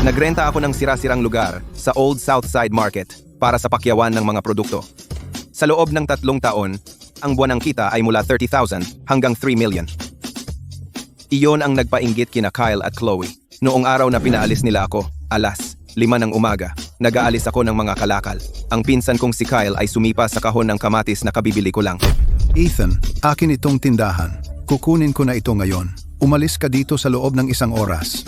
Nagrenta ako ng sira-sirang lugar sa Old Southside Market para sa pakyawan ng mga produkto. Sa loob ng 3 taon, ang buwanang kita ay mula 30,000 hanggang 3 million. Iyon ang nagpainggit kina Kyle at Chloe. Noong araw na pinaalis nila ako, alas 5 ng umaga, nag-aalis ako ng mga kalakal. Ang pinsan kong si Kyle ay sumipa sa kahon ng kamatis na kabibili ko lang. Ethan, akin itong tindahan. Kukunin ko na ito ngayon. Umalis ka dito sa loob ng 1 oras.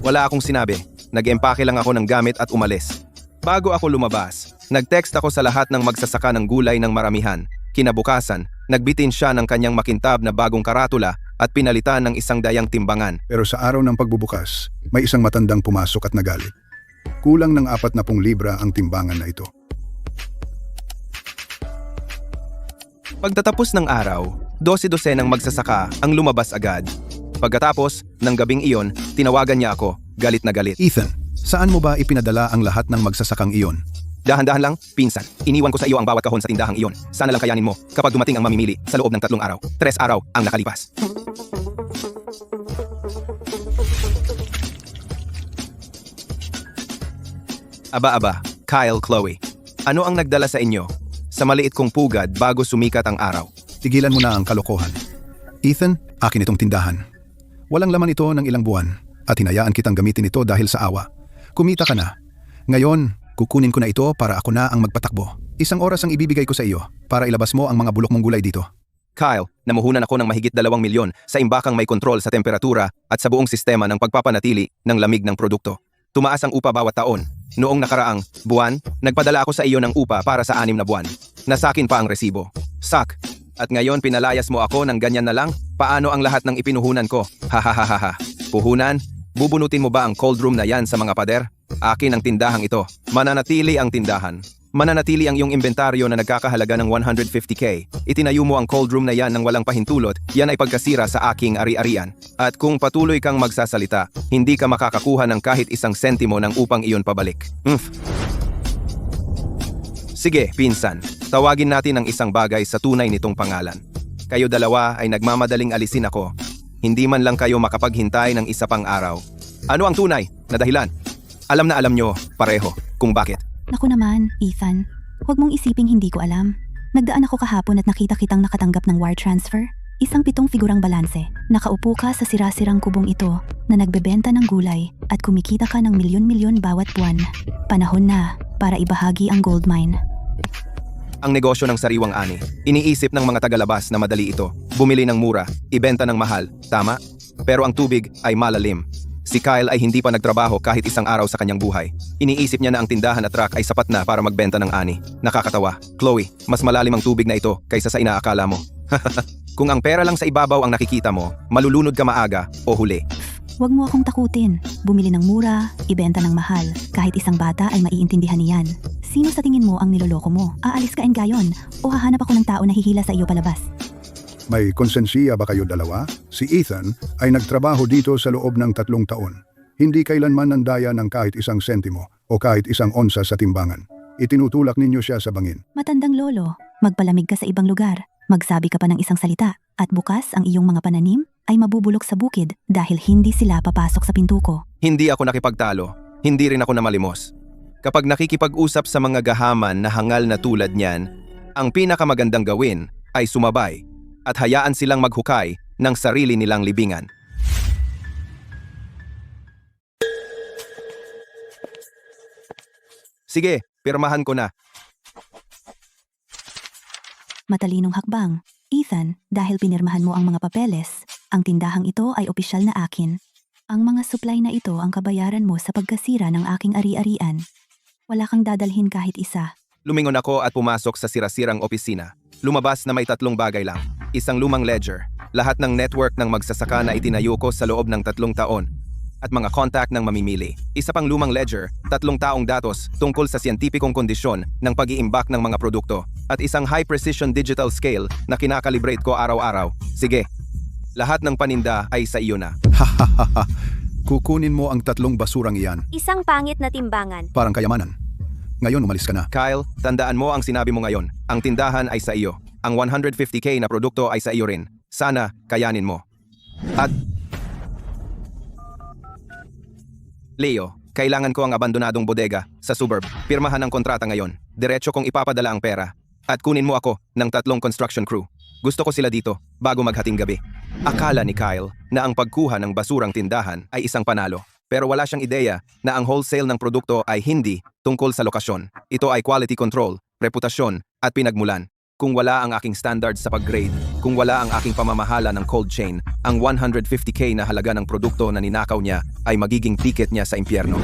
Wala akong sinabi. Nag-empake lang ako ng gamit at umalis. Bago ako lumabas, nag-text ako sa lahat ng magsasaka ng gulay ng maramihan. Kinabukasan, nagbitin siya ng kanyang makintab na bagong karatula at pinalitan ng 100 timbangan. Pero sa araw ng pagbubukas, may isang matandang pumasok at nagalit. Kulang ng 40 libra ang timbangan na ito. Pagtatapos ng araw, 12 ng magsasaka ang lumabas agad. Pagkatapos ng gabing iyon, tinawagan niya ako, galit na galit. Ethan, saan mo ba ipinadala ang lahat ng magsasakang iyon? Dahan-dahan lang, pinsan. Iniwan ko sa iyo ang bawat kahon sa tindahang iyon. Sana lang kayanin mo kapag dumating ang mamimili sa loob ng 3 araw. 3 araw ang nakalipas. Aba, Kyle, Chloe. Ano ang nagdala sa inyo sa maliit kong pugad bago sumikat ang araw? Tigilan mo na ang kalokohan. Ethan, akin itong tindahan. Walang laman ito ng ilang buwan at hinayaan kitang gamitin ito dahil sa awa. Kumita ka na. Ngayon, kukunin ko na ito para ako na ang magpatakbo. 1 oras ang ibibigay ko sa iyo para ilabas mo ang mga bulok mong gulay dito. Kyle, namuhunan ako ng mahigit 2 milyon sa imbakang may kontrol sa temperatura at sa buong sistema ng pagpapanatili ng lamig ng produkto. Tumaas ang upa bawat taon. Noong nakaraang buwan, nagpadala ako sa iyo ng upa para sa 6 na buwan. Nasakin pa ang resibo. Sak. At ngayon pinalayas mo ako ng ganyan na lang? Paano ang lahat ng ipinuhunan ko? Hahaha. Puhunan? Bubunutin mo ba ang cold room na yan sa mga pader? Akin ang tindahang ito. Mananatili ang tindahan. Mananatili ang iyong inventaryo na nagkakahalaga ng 150k. Itinayo mo ang cold room na yan ng walang pahintulot, yan ay pagkasira sa aking ari-arian. At kung patuloy kang magsasalita, hindi ka makakakuha ng kahit 1 sentimo ng upang iyon pabalik. Sige, pinsan. Tawagin natin ang isang bagay sa tunay nitong pangalan. Kayo dalawa ay nagmamadaling alisin ako. Hindi man lang kayo makapaghintay ng 1 pang araw. Ano ang tunay na dahilan? Alam na alam nyo, pareho, kung bakit. Naku naman, Ethan. Huwag mong isiping hindi ko alam. Nagdaan ako kahapon at nakita kitang nakatanggap ng wire transfer. 1 7 figurang balanse. Nakaupo ka sa sira-sirang kubong ito na nagbebenta ng gulay at kumikita ka ng milyon-milyon bawat buwan. Panahon na para ibahagi ang gold mine. Ang negosyo ng sariwang ani. Iniisip ng mga tagalabas na madali ito. Bumili ng mura, ibenta ng mahal, tama? Pero ang tubig ay malalim. Si Kyle ay hindi pa nagtrabaho kahit 1 araw sa kanyang buhay. Iniisip niya na ang tindahan at truck ay sapat na para magbenta ng ani. Nakakatawa. Chloe, mas malalim ang tubig na ito kaysa sa inaakala mo. Kung ang pera lang sa ibabaw ang nakikita mo, malulunod ka maaga o huli. Huwag mo akong takutin. Bumili ng mura, ibenta ng mahal. Kahit isang bata ay maiintindihan niyan. Sino sa tingin mo ang niloloko mo? Aalis ka gayon o hahanap ako ng tao na hihila sa iyo palabas? May konsensiya ba kayo dalawa? Si Ethan ay nagtrabaho dito sa loob ng 3 taon. Hindi kailanman nandaya ng kahit 1 sentimo o kahit 1 onsa sa timbangan. Itinutulak ninyo siya sa bangin. Matandang lolo, magpalamig ka sa ibang lugar. Magsabi ka pa ng 1 salita at bukas ang iyong mga pananim ay mabubulok sa bukid dahil hindi sila papasok sa pintuko. Hindi ako nakipagtalo. Hindi rin ako namalimos. Kapag nakikipag-usap sa mga gahaman na hangal na tulad niyan, ang pinakamagandang gawin ay sumabay at hayaan silang maghukay ng sarili nilang libingan. Sige, pirmahan ko na. Matalinong hakbang. Ethan, dahil pinirmahan mo ang mga papeles, ang tindahang ito ay opisyal na akin. Ang mga supply na ito ang kabayaran mo sa pagkasira ng aking ari-arian. Wala kang dadalhin kahit isa. Lumingon ako at pumasok sa sirasirang opisina. Lumabas na may 3 bagay lang. 1 lumang ledger, lahat ng network ng magsasaka na itinayo ko sa loob ng 3 taon, at mga contact ng mamimili. 1 pang lumang ledger, 3 taong datos tungkol sa siyentipikong kondisyon ng pag-iimbak ng mga produkto, at 1 high-precision digital scale na kinakalibrate ko araw-araw. Sige, lahat ng paninda ay sa iyo na. Hahaha. Kukunin mo ang 3 basurang iyan. 1 pangit na timbangan. Parang kayamanan. Ngayon umalis ka na. Kyle, tandaan mo ang sinabi mo ngayon. Ang tindahan ay sa iyo. Ang 150k na produkto ay sa iyo rin. Sana kayanin mo. At Leo, kailangan ko ang abandonadong bodega sa suburb. Pirmahan ang kontrata ngayon. Diretso kong ipapadala ang pera. At kunin mo ako ng 3 construction crew. Gusto ko sila dito bago maghating gabi. Akala ni Kyle na ang pagkuha ng basurang tindahan ay isang panalo. Pero wala siyang ideya na ang wholesale ng produkto ay hindi tungkol sa lokasyon. Ito ay quality control, reputasyon at pinagmulan. Kung wala ang aking standards sa pag-grade, kung wala ang aking pamamahala ng cold chain, ang 150k na halaga ng produkto na ninakaw niya ay magiging ticket niya sa impyerno.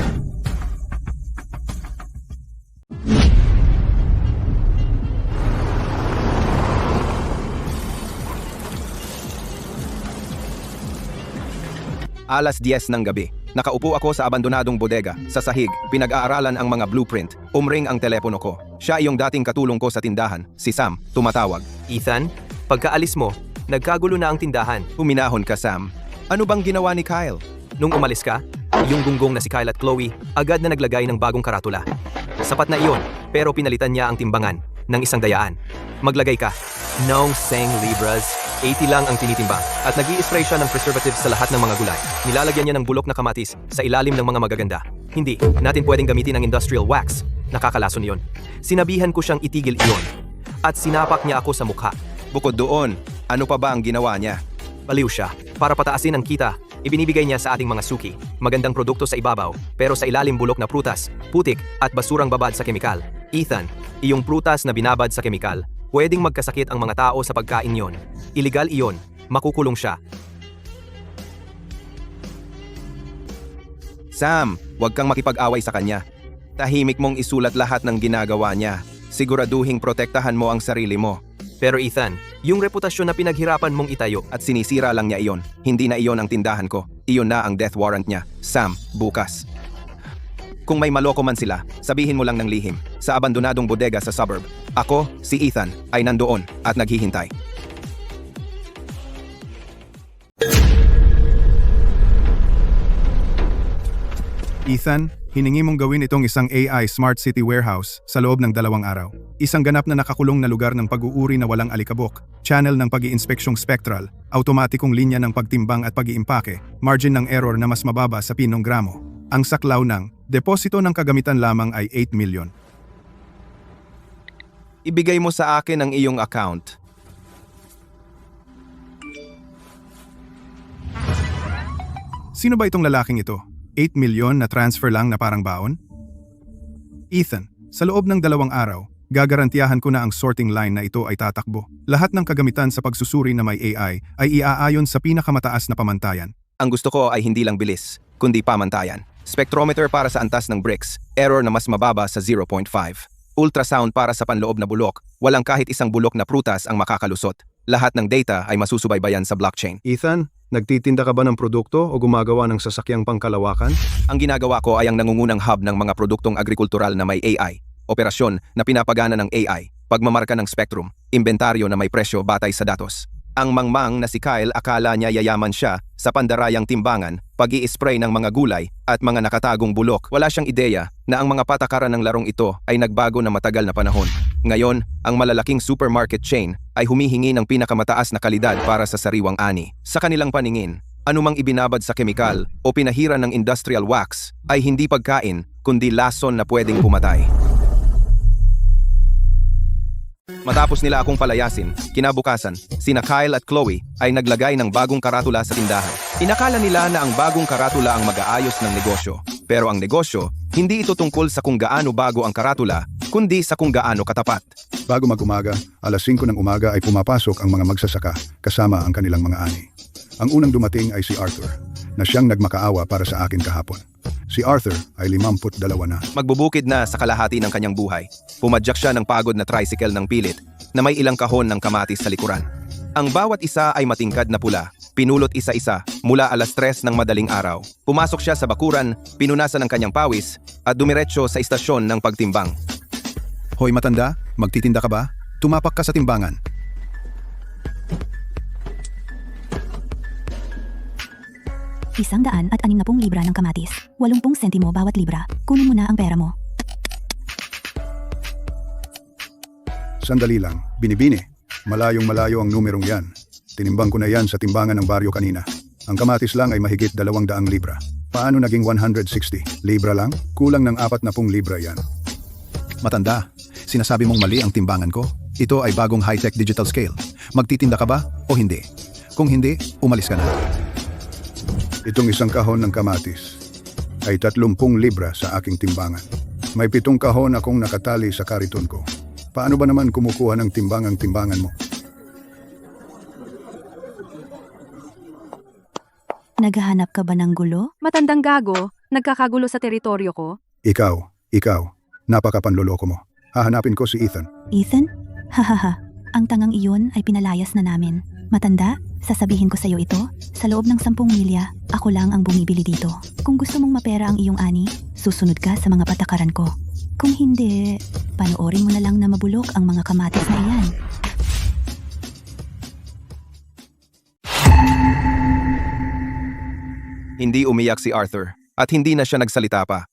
Alas 10 ng gabi. Nakaupo ako sa abandonadong bodega. Sa sahig, pinag-aaralan ang mga blueprint. Umring ang telepono ko. Siya yung dating katulong ko sa tindahan, si Sam, tumatawag. Ethan, pagkaalis mo, nagkagulo na ang tindahan. Huminahon ka, Sam. Ano bang ginawa ni Kyle? Nung umalis ka, yung gunggong na si Kyle at Chloe agad na naglagay ng bagong karatula. Sapat na iyon, pero pinalitan niya ang timbangan ng 100. Maglagay ka. Nong Seng Libras, 80 lang ang tinitimbang. At nag-i-spray siya ng preservatives sa lahat ng mga gulay. Nilalagyan niya ng bulok na kamatis sa ilalim ng mga magaganda. Hindi natin pwedeng gamitin ang industrial wax. Nakakalason iyon. Sinabihan ko siyang itigil iyon. At sinapak niya ako sa mukha. Bukod doon, ano pa ba ang ginawa niya? Baliw siya. Para pataasin ang kita, ibinibigay niya sa ating mga suki. Magandang produkto sa ibabaw, pero sa ilalim bulok na prutas, putik at basurang babad sa kemikal. Ethan, iyong prutas na binabad sa kemikal, pwedeng magkasakit ang mga tao sa pagkain yon. Illegal iyon. Makukulong siya. Sam, huwag kang makipag-away sa kanya. Tahimik mong isulat lahat ng ginagawa niya. Siguraduhing protektahan mo ang sarili mo. Pero Ethan, yung reputasyon na pinaghirapan mong itayo At sinisira lang niya iyon. Hindi na iyon ang tindahan ko. Iyon na ang death warrant niya. Sam, bukas. Kung may maloko man sila, sabihin mo lang ng lihim. Sa abandonadong bodega sa suburb, ako, si Ethan, ay nandoon at naghihintay. Ethan, hiningi mong gawin itong isang AI Smart City Warehouse sa loob ng 2 araw. Isang ganap na nakakulong na lugar ng pag-uuri na walang alikabok, channel ng pag-iinspeksyong spectral, automatikong linya ng pagtimbang at pag-iimpake, margin ng error na mas mababa sa pinong gramo. Ang saklaw ng deposito ng kagamitan lamang ay 8 million. Ibigay mo sa akin ang iyong account. Sino ba itong lalaking ito? 8 million na transfer lang na parang baon? Ethan, sa loob ng 2 araw, gagarantiyahan ko na ang sorting line na ito ay tatakbo. Lahat ng kagamitan sa pagsusuri na may AI ay iaayon sa pinakamataas na pamantayan. Ang gusto ko ay hindi lang bilis, kundi pamantayan. Spectrometer para sa antas ng bricks, error na mas mababa sa 0.5. Ultrasound para sa panloob na bulok, walang kahit isang bulok na prutas ang makakalusot. Lahat ng data ay masusubaybayan sa blockchain. Ethan, nagtitinda ka ba ng produkto o gumagawa ng sasakyang pangkalawakan? Ang ginagawa ko ay ang nangungunang hub ng mga produktong agrikultural na may AI, operasyon na pinapagana ng AI, pagmamarka ng spectrum, inventaryo na may presyo batay sa datos. Ang mangmang na si Kyle akala niya yayaman siya sa pandarayang timbangan, pag-i-spray ng mga gulay at mga nakatagong bulok. Wala siyang ideya na ang mga patakaran ng larong ito ay nagbago na matagal na panahon. Ngayon, ang malalaking supermarket chain ay humihingi ng pinakamataas na kalidad para sa sariwang ani. Sa kanilang paningin, anumang ibinabad sa kemikal o pinahiran ng industrial wax ay hindi pagkain kundi lason na pwedeng pumatay. Matapos nila akong palayasin, kinabukasan, sina Kyle at Chloe ay naglagay ng bagong karatula sa tindahan. Inakala nila na ang bagong karatula ang mag-aayos ng negosyo. Pero ang negosyo, hindi ito tungkol sa kung gaano bago ang karatula, kundi sa kung gaano katapat. Bago mag-umaga, alas 5 ng umaga ay pumapasok ang mga magsasaka kasama ang kanilang mga ani. Ang unang dumating ay si Arthur, na siyang nagmakaawa para sa akin kahapon. Si Arthur ay 52 na. Magbubukid na sa kalahati ng kanyang buhay. Pumadyak siya ng pagod na tricycle ng pilit na may ilang kahon ng kamatis sa likuran. Ang bawat isa ay matingkad na pula, pinulot isa-isa mula alas 3 ng madaling araw. Pumasok siya sa bakuran, pinunasan ng kanyang pawis at dumiretso sa istasyon ng pagtimbang. Hoy matanda, magtitinda ka ba? Tumapak ka sa timbangan. $160 libra ng kamatis. 80 sentimo bawat libra. Kunin mo na ang pera mo. Sandali lang, binibini. Malayong malayo ang numerong yan. Tinimbang ko na yan sa timbangan ng baryo kanina. Ang kamatis lang ay mahigit 200 libra. Paano naging 160? Libra lang? Kulang ng 40 libra yan. Matanda, sinasabi mong mali ang timbangan ko. Ito ay bagong high-tech digital scale. Magtitinda ka ba o hindi? Kung hindi, umalis ka na. Itong isang kahon ng kamatis ay 30 libra sa aking timbangan. May 7 kahon akong nakatali sa kariton ko. Paano ba naman kumukuha ng timbangan mo? Naghahanap ka ba ng gulo? Matandang gago, nagkakagulo sa teritoryo ko. Ikaw, napakapanloloko mo. Hahanapin ko si Ethan. Ethan? Hahaha, ang tangang iyon ay pinalayas na namin. Matanda, sasabihin ko sa'yo ito, sa loob ng 10 milya, ako lang ang bumibili dito. Kung gusto mong mapera ang iyong ani, susunod ka sa mga patakaran ko. Kung hindi, panoorin mo na lang na mabulok ang mga kamatis na iyan. Hindi umiyak si Arthur at hindi na siya nagsalita pa.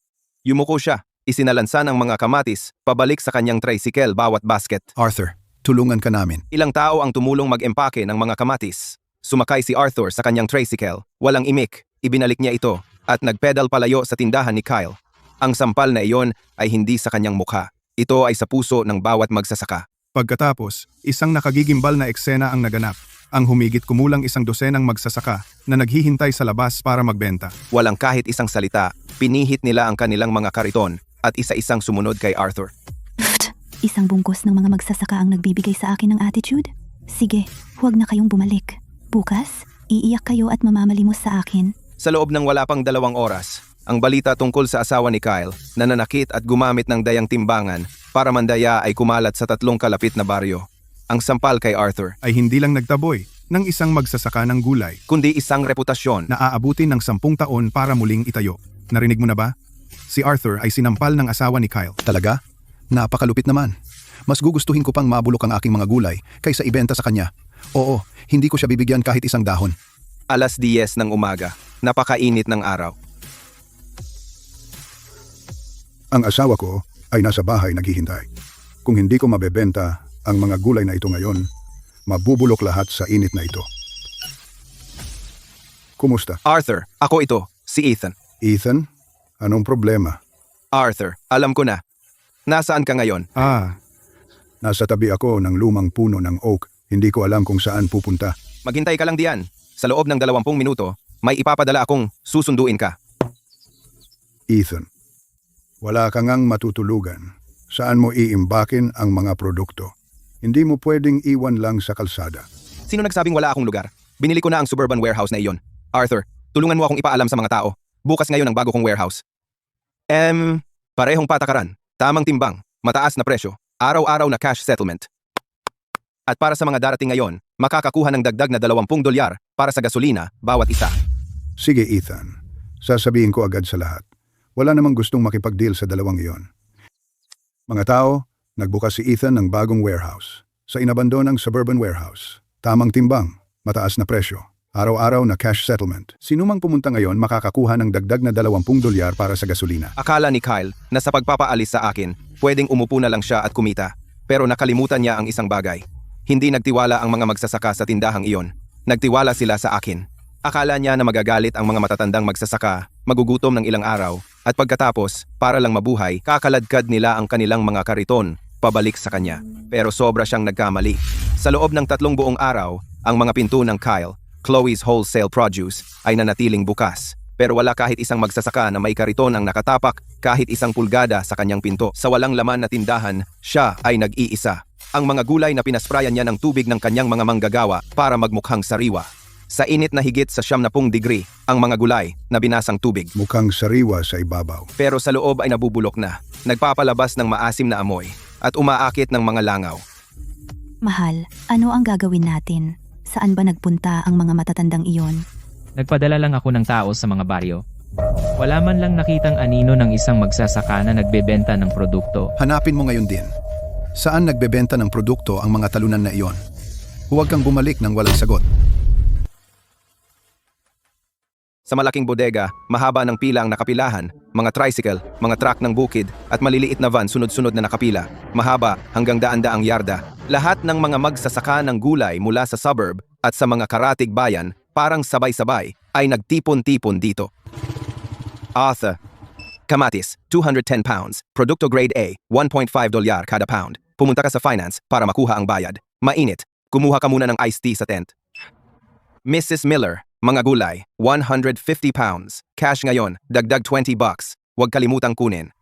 Yumuko siya, isinalansan ang mga kamatis pabalik sa kanyang tricycle bawat basket. Arthur, tulungan ka namin. Ilang tao ang tumulong mag-empake ng mga kamatis. Sumakay si Arthur sa kanyang tricycle, walang imik, ibinalik niya ito at nagpedal palayo sa tindahan ni Kyle. Ang sampal na iyon ay hindi sa kanyang mukha. Ito ay sa puso ng bawat magsasaka. Pagkatapos, isang nakagigimbal na eksena ang naganap. Ang humigit kumulang 100 magsasaka na naghihintay sa labas para magbenta. Walang kahit isang salita, pinihit nila ang kanilang mga kariton at isa-isang sumunod kay Arthur. Pfft! Isang bungkus ng mga magsasaka ang nagbibigay sa akin ng attitude? Sige, huwag na kayong bumalik. Bukas, iiyak kayo at mamamalimos sa akin. Sa loob ng wala pang 2 oras, ang balita tungkol sa asawa ni Kyle na nanakit at gumamit ng dayang timbangan para mandaya ay kumalat sa 3 kalapit na baryo. Ang sampal kay Arthur Ay hindi lang nagtaboy ng isang magsasaka ng gulay kundi isang reputasyon. na aabutin ng 10 taon para muling itayo. Narinig mo na ba? Si Arthur ay sinampal ng asawa ni Kyle. Talaga? Napakalupit naman. Mas gugustuhin ko pang mabulok ang aking mga gulay kaysa ibenta sa kanya. Oo, hindi ko siya bibigyan kahit isang dahon. Alas 10 ng umaga, napakainit ng araw. Ang asawa ko ay nasa bahay naghihintay. Kung hindi ko mabebenta ang mga gulay na ito ngayon, mabubulok lahat sa init na ito. Kumusta? Arthur, ako ito, si Ethan. Ethan, anong problema? Arthur, alam ko na. Nasaan ka ngayon? Nasa tabi ako ng lumang puno ng oak. Hindi ko alam kung saan pupunta. Maghintay ka lang diyan. Sa loob ng 20 minuto, may ipapadala akong susunduin ka. Ethan, wala ka ngang matutulugan. Saan mo iimbakin ang mga produkto? Hindi mo pwedeng iwan lang sa kalsada. Sino nagsabing wala akong lugar? Binili ko na ang suburban warehouse na iyon. Arthur, tulungan mo akong ipaalam sa mga tao. Bukas ngayon ang bago kong warehouse. Parehong patakaran, tamang timbang, mataas na presyo, araw-araw na cash settlement. At para sa mga darating ngayon, makakakuha ng dagdag na $20 para sa gasolina bawat isa. Sige Ethan, sasabihin ko agad sa lahat. Wala namang gustong makipag-deal sa dalawang iyon. Mga tao, nagbukas si Ethan ng bagong warehouse. Sa inabandonang suburban warehouse. Tamang timbang, mataas na presyo, araw-araw na cash settlement. Sinumang pumunta ngayon makakakuha ng dagdag na $20 para sa gasolina. Akala ni Kyle na sa pagpapaalis sa akin, pwedeng umupo na lang siya at kumita. Pero nakalimutan niya ang isang bagay. Hindi nagtiwala ang mga magsasaka sa tindahang iyon. Nagtiwala sila sa akin. Akala niya na magagalit ang mga matatandang magsasaka, magugutom ng ilang araw, at pagkatapos, para lang mabuhay, kakaladkad nila ang kanilang mga kariton pabalik sa kanya. Pero sobra siyang nagkamali. Sa loob ng 3 buong araw, ang mga pinto ng Kyle, Chloe's Wholesale Produce, ay nanatiling bukas. Pero wala kahit isang magsasaka na may kariton ang nakatapak kahit 1 pulgada sa kanyang pinto. Sa walang laman na tindahan, siya ay nag-iisa. Ang mga gulay na pinasprayan niya ng tubig ng kanyang mga manggagawa para magmukhang sariwa. Sa init na higit sa 70 degree, ang mga gulay na binasang tubig. Mukhang sariwa sa ibabaw. Pero sa loob ay nabubulok na, nagpapalabas ng maasim na amoy, at umaakit ng mga langaw. Mahal, ano ang gagawin natin? Saan ba nagpunta ang mga matatandang iyon? Nagpadala lang ako ng tao sa mga baryo. Wala man lang nakitang anino ng isang magsasaka na nagbebenta ng produkto. Hanapin mo ngayon din. Saan nagbebenta ng produkto ang mga talunan na iyon? Huwag kang bumalik ng walang sagot. Sa malaking bodega, mahaba ng pila ang nakapilahan, mga tricycle, mga truck ng bukid, at maliliit na van sunod-sunod na nakapila, mahaba hanggang daan-daang yarda. Lahat ng mga magsasaka ng gulay mula sa suburb at sa mga karatig bayan, parang sabay-sabay, ay nagtipon-tipon dito. Arthur. Kamatis, 210 pounds. Produkto grade A, $1.5 kada pound. Pumunta ka sa finance para makuha ang bayad. Mainit. Kumuha ka muna ng iced tea sa tent. Mrs. Miller, mga gulay, 150 pounds. Cash ngayon, dagdag $20. Huwag kalimutang kunin.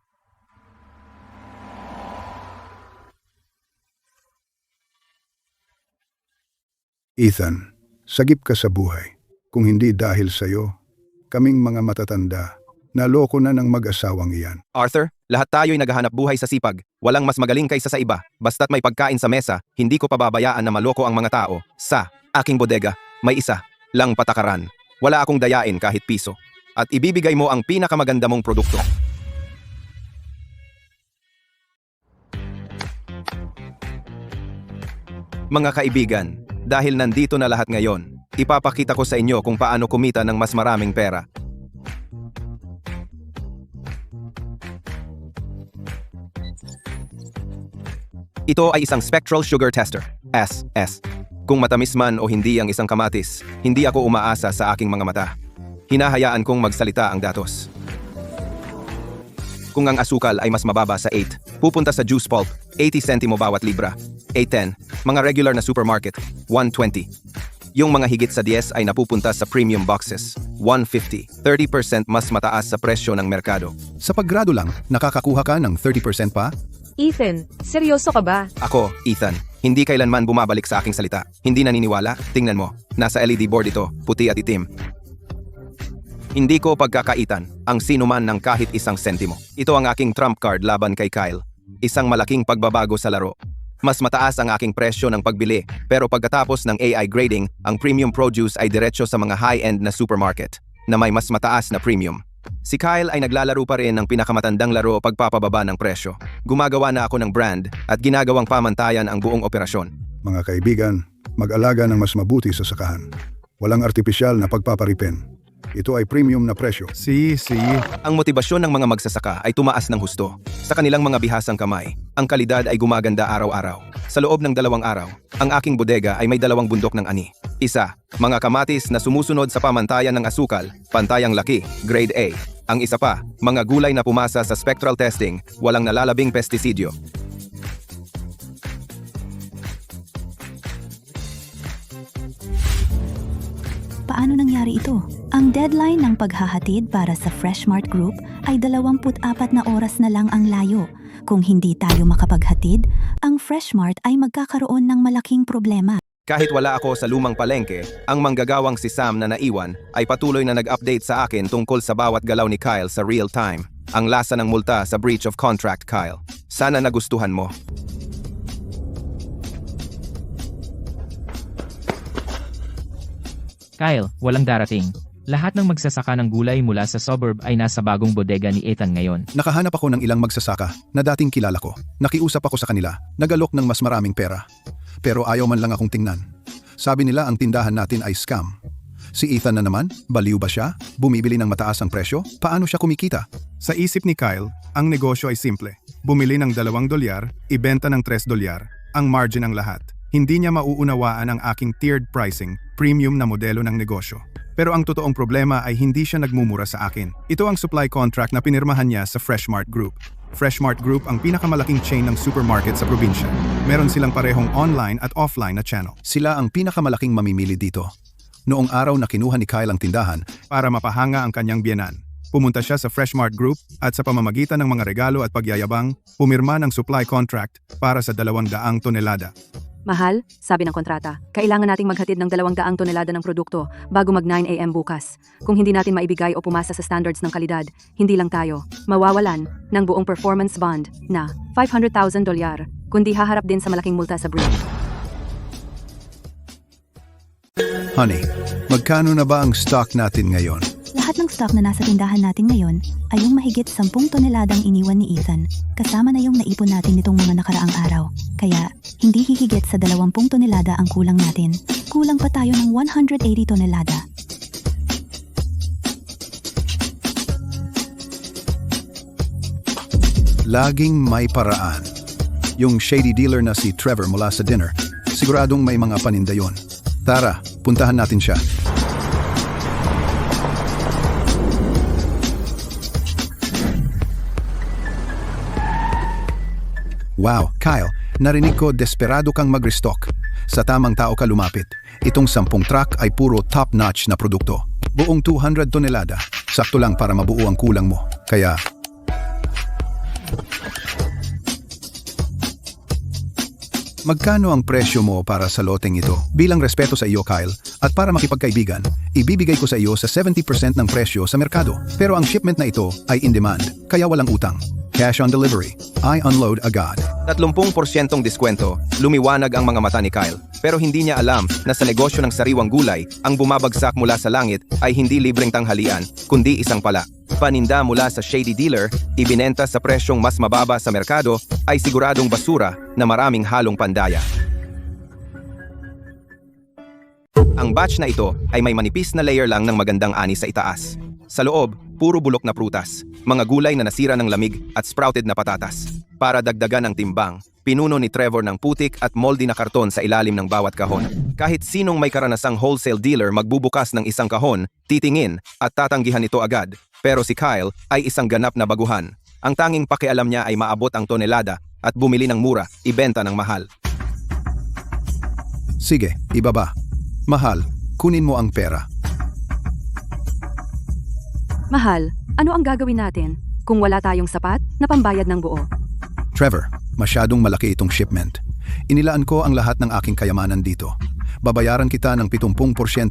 Ethan, sagip ka sa buhay. Kung hindi dahil sa'yo, kaming mga matatanda, naloko na ng mag-asawang iyan. Arthur, lahat tayo'y naghahanap buhay sa sipag. Walang mas magaling kaysa sa iba. Basta't may pagkain sa mesa, hindi ko pababayaan na maloko ang mga tao. Sa aking bodega, may isa lang patakaran. Wala akong dayain kahit piso. At ibibigay mo ang pinakamaganda mong produkto. Mga kaibigan, dahil nandito na lahat ngayon, ipapakita ko sa inyo kung paano kumita ng mas maraming pera. Ito ay isang spectral sugar tester, SS. Kung matamis man o hindi ang isang kamatis, hindi ako umaasa sa aking mga mata. Hinahayaan kong magsalita ang datos. Kung ang asukal ay mas mababa sa 8, pupunta sa juice pulp, 80 sentimo bawat libra. 8.10, mga regular na supermarket, 120. Yung mga higit sa 10 ay napupunta sa premium boxes, 150. 30% mas mataas sa presyo ng merkado. Sa paggrado lang, nakakakuha ka ng 30% pa? Ethan, seryoso ka ba? Ako, Ethan, hindi kailanman bumabalik sa aking salita. Hindi naniniwala? Tingnan mo, nasa LED board ito, puti at itim. Hindi ko pagkakaitan ang sinuman ng kahit isang sentimo. Ito ang aking trump card laban kay Kyle. Isang malaking pagbabago sa laro. Mas mataas ang aking presyo ng pagbili, pero pagkatapos ng AI grading, ang premium produce ay diretso sa mga high-end na supermarket na may mas mataas na premium. Si Kyle ay naglalaro pa rin ng pinakamatandang laro pagpapababa ng presyo. Gumagawa na ako ng brand at ginagawang pamantayan ang buong operasyon. Mga kaibigan, mag-alaga ng mas mabuti sa sakahan. Walang artipisyal na pagpaparipin. Ito ay premium na presyo. Si. Ang motibasyon ng mga magsasaka ay tumaas ng husto. Sa kanilang mga bihasang kamay, ang kalidad ay gumaganda araw-araw. Sa loob ng 2 araw, ang aking bodega ay may 2 bundok ng ani. Isa, mga kamatis na sumusunod sa pamantayan ng asukal, pantayang laki, grade A. Ang isa pa, mga gulay na pumasa sa spectral testing, walang nalalabing pestisidyo. Paano nangyari ito? Ang deadline ng paghahatid para sa Freshmart Group ay 24 na oras na lang ang layo. Kung hindi tayo makapaghatid, ang Freshmart ay magkakaroon ng malaking problema. Kahit wala ako sa lumang palengke, ang manggagawang si Sam na naiwan ay patuloy na nag-update sa akin tungkol sa bawat galaw ni Kyle sa real time. Ang lasa ng multa sa breach of contract, Kyle. Sana nagustuhan mo. Kyle, walang darating. Lahat ng magsasaka ng gulay mula sa suburb ay nasa bagong bodega ni Ethan ngayon. Nakahanap ako ng ilang magsasaka na dating kilala ko. Nakiusap ako sa kanila, nagalok ng mas maraming pera. Pero ayaw man lang akong tingnan. Sabi nila ang tindahan natin ay scam. Si Ethan na naman, baliw ba siya? Bumibili ng mataas ang presyo? Paano siya kumikita? Sa isip ni Kyle, ang negosyo ay simple. Bumili ng $2, ibenta ng $3. Ang margin ang lahat. Hindi niya mauunawaan ang aking tiered pricing, premium na modelo ng negosyo. Pero ang totoong problema ay hindi siya nagmumura sa akin. Ito ang supply contract na pinirmahan niya sa Freshmart Group. Freshmart Group ang pinakamalaking chain ng supermarket sa probinsya. Meron silang parehong online at offline na channel. Sila ang pinakamalaking mamimili dito. Noong araw na kinuha ni Kyle ang tindahan, Para mapahanga ang kanyang biyenan, pumunta siya sa Freshmart Group at sa pamamagitan ng mga regalo at pagyayabang, pumirma ng supply contract para sa 200 tonelada. Mahal, sabi ng kontrata, kailangan nating maghatid ng 200 tonelada ng produkto bago mag 9 AM bukas. Kung hindi natin maibigay o pumasa sa standards ng kalidad, hindi lang tayo mawawalan ng buong performance bond na $500,000, kundi haharap din sa malaking multa sa breach. honey, magkano na ba ang stock natin ngayon? Lahat ng stock na nasa tindahan natin ngayon ay yung mahigit 10 toneladang iniwan ni Ethan, kasama na yung naipon natin nitong mga nakaraang araw. Kaya, hindi hihigit sa 20 tonelada ang kulang natin. Kulang pa tayo ng 180 tonelada. Laging may paraan. Yung shady dealer na si Trevor mula sa dinner, siguradong may mga paninda yun. Tara, puntahan natin siya. Wow, Kyle, narinig ko desperado kang mag-restock. Sa tamang tao ka lumapit. Itong 10 truck ay puro top-notch na produkto. Buong 200 tonelada. Sakto lang para mabuo ang kulang mo. Kaya, magkano ang presyo mo para sa loteng ito? Bilang respeto sa iyo, Kyle, at para makipagkaibigan, ibibigay ko sa iyo sa 70% ng presyo sa merkado. Pero ang shipment na ito ay in demand, kaya walang utang. Cash on delivery. I unload agad. 30% diskwento, lumiwanag ang mga mata ni Kyle. Pero hindi niya alam na sa negosyo ng sariwang gulay, ang bumabagsak mula sa langit ay hindi libreng tanghalian, kundi isang pala. Paninda mula sa shady dealer, ibinenta sa presyong mas mababa sa merkado, ay siguradong basura na maraming halong pandaya. Ang batch na ito ay may manipis na layer lang ng magandang ani sa itaas. Sa loob, puro bulok na prutas, mga gulay na nasira ng lamig at sprouted na patatas. Para dagdagan ang timbang, pinuno ni Trevor ng putik at moldy na karton sa ilalim ng bawat kahon. Kahit sinong may karanasang wholesale dealer magbubukas ng isang kahon, titingin at tatanggihan ito agad. Pero si Kyle ay isang ganap na baguhan. Ang tanging pakialam niya ay maabot ang tonelada at bumili ng mura, ibenta ng mahal. Sige, ibaba. Mahal, kunin mo ang pera. Mahal, ano ang gagawin natin kung wala tayong sapat na pambayad ng buo? Trevor, masyadong malaki itong shipment. Inilaan ko ang lahat ng aking kayamanan dito. Babayaran kita ng 70%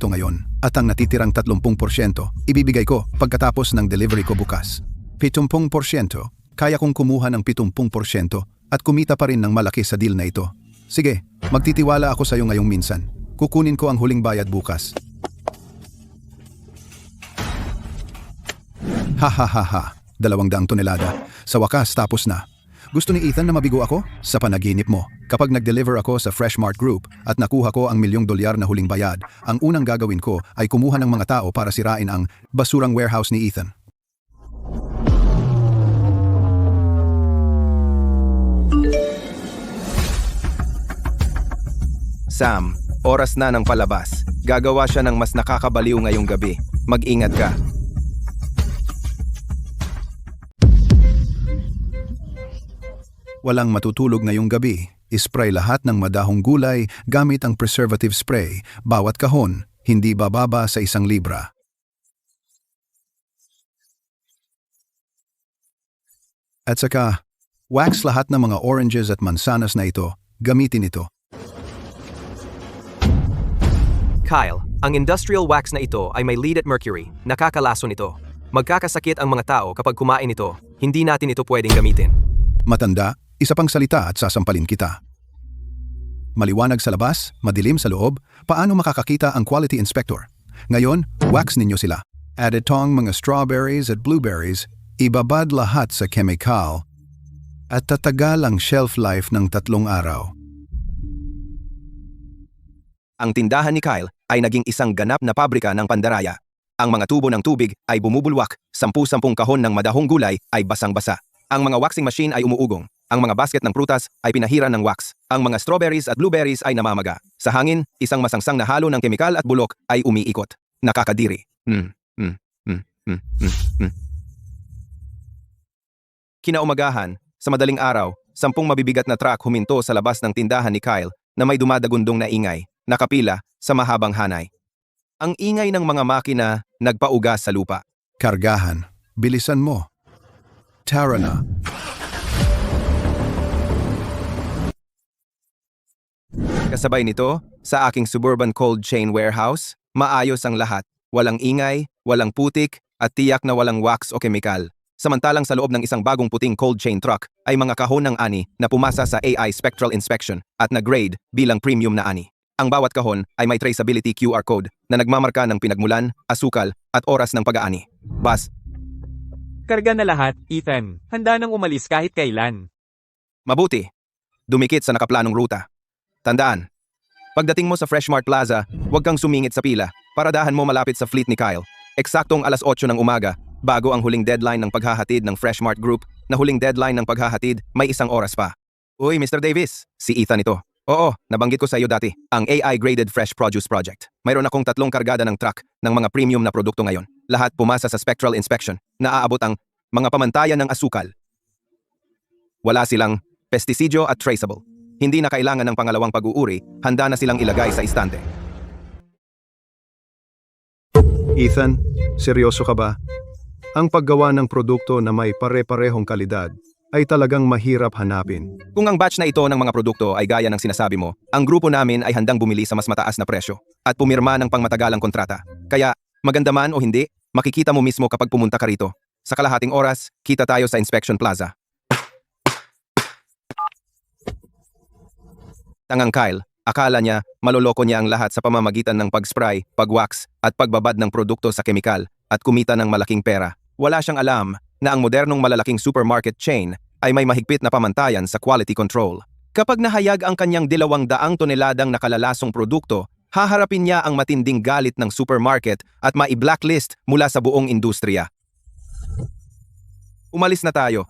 ngayon at ang natitirang 30% ibibigay ko pagkatapos ng delivery ko bukas. 70%, kaya kong kumuha ng 70% at kumita pa rin ng malaki sa deal na ito. Sige, magtitiwala ako sa iyo ngayong minsan. Kukunin ko ang huling bayad bukas. Ha ha ha ha, 200 tonelada. Sa wakas tapos na. Gusto ni Ethan na mabigo ako? Sa panaginip mo. Kapag nag-deliver ako sa Fresh Mart Group at nakuha ko ang $1,000,000 na huling bayad, ang unang gagawin ko ay kumuha ng mga tao para sirain ang basurang warehouse ni Ethan. Sam, oras na ng palabas. Gagawa siya ng mas nakakabaliw ngayong gabi. Mag-ingat ka. Walang matutulog ngayong gabi. Ispray lahat ng madahong gulay gamit ang preservative spray. Bawat kahon, hindi bababa sa 1 libra. At saka, wax lahat ng mga oranges at mansanas na ito. Gamitin ito. Kyle, ang industrial wax na ito ay may lead at mercury. Nakakalason ito. Magkakasakit ang mga tao kapag kumain ito. Hindi natin ito pwedeng gamitin. Matanda, isa pang salita at sasampalin kita. Maliwanag sa labas, madilim sa loob, paano makakakita ang quality inspector? Ngayon, wax ninyo sila. Add itong mga strawberries at blueberries, ibabad lahat sa chemical, at tatagal ang shelf life ng 3 araw. Ang tindahan ni Kyle ay naging isang ganap na pabrika ng pandaraya. Ang mga tubo ng tubig ay bumubulwak, 10-10 kahon ng madahong gulay ay basang-basa. Ang mga waxing machine ay umuugong. Ang mga basket ng prutas ay pinahiran ng wax. Ang mga strawberries at blueberries ay namamaga. Sa hangin, isang masangsang na halo ng kemikal at bulok ay umiikot. Nakakadiri. Kinaumagahan, sa madaling araw, 10 mabibigat na truck huminto sa labas ng tindahan ni Kyle na may dumadagundong na ingay, nakapila sa mahabang hanay. Ang ingay ng mga makina nagpaugas sa lupa. Kargahan, bilisan mo. Tara na. Kasabay nito, sa aking suburban cold chain warehouse, maayos ang lahat. Walang ingay, walang putik, at tiyak na walang wax o kemikal. Samantalang sa loob ng isang bagong puting cold chain truck ay mga kahon ng ani na pumasa sa AI spectral inspection at na-grade bilang premium na ani. Ang bawat kahon ay may traceability QR code na nagmamarka ng pinagmulan, asukal, at oras ng pag-aani. Bas, Karga na lahat, Ethan. Handa nang umalis kahit kailan. mabuti. Dumikit sa nakaplanong ruta. Tandaan, pagdating mo sa Fresh Mart Plaza, huwag kang sumingit sa pila. Paradahan mo malapit sa fleet ni Kyle. Eksaktong 8:00 ng umaga, bago ang huling deadline ng paghahatid ng Fresh Mart Group, na huling deadline ng paghahatid, may 1 oras pa. Uy, Mr. Davis, si Ethan ito. Oo, nabanggit ko sa iyo dati, ang AI-graded Fresh Produce Project. Mayroon akong 3 kargada ng truck ng mga premium na produkto ngayon. Lahat pumasa sa spectral inspection na aabot ang mga pamantayan ng asukal. Wala silang pestisidyo at traceable. Hindi na kailangan ng pangalawang pag-uuri, handa na silang ilagay sa istante. Ethan, seryoso ka ba? Ang paggawa ng produkto na may pare-parehong kalidad ay talagang mahirap hanapin. Kung ang batch na ito ng mga produkto ay gaya ng sinasabi mo, ang grupo namin ay handang bumili sa mas mataas na presyo at pumirma ng pangmatagalang kontrata. Kaya, maganda man o hindi, makikita mo mismo kapag pumunta ka rito. Sa kalahating oras, kita tayo sa Inspection Plaza. Tangang Kyle, akala niya, maloloko niya ang lahat sa pamamagitan ng pag-spray, pag-wax, at pagbabad ng produkto sa kemikal at kumita ng malaking pera. Wala siyang alam na ang modernong malalaking supermarket chain ay may mahigpit na pamantayan sa quality control. Kapag nahayag ang kanyang 200 toneladang nakalalasong produkto, haharapin niya ang matinding galit ng supermarket at mai-blacklist mula sa buong industriya. Umalis na tayo.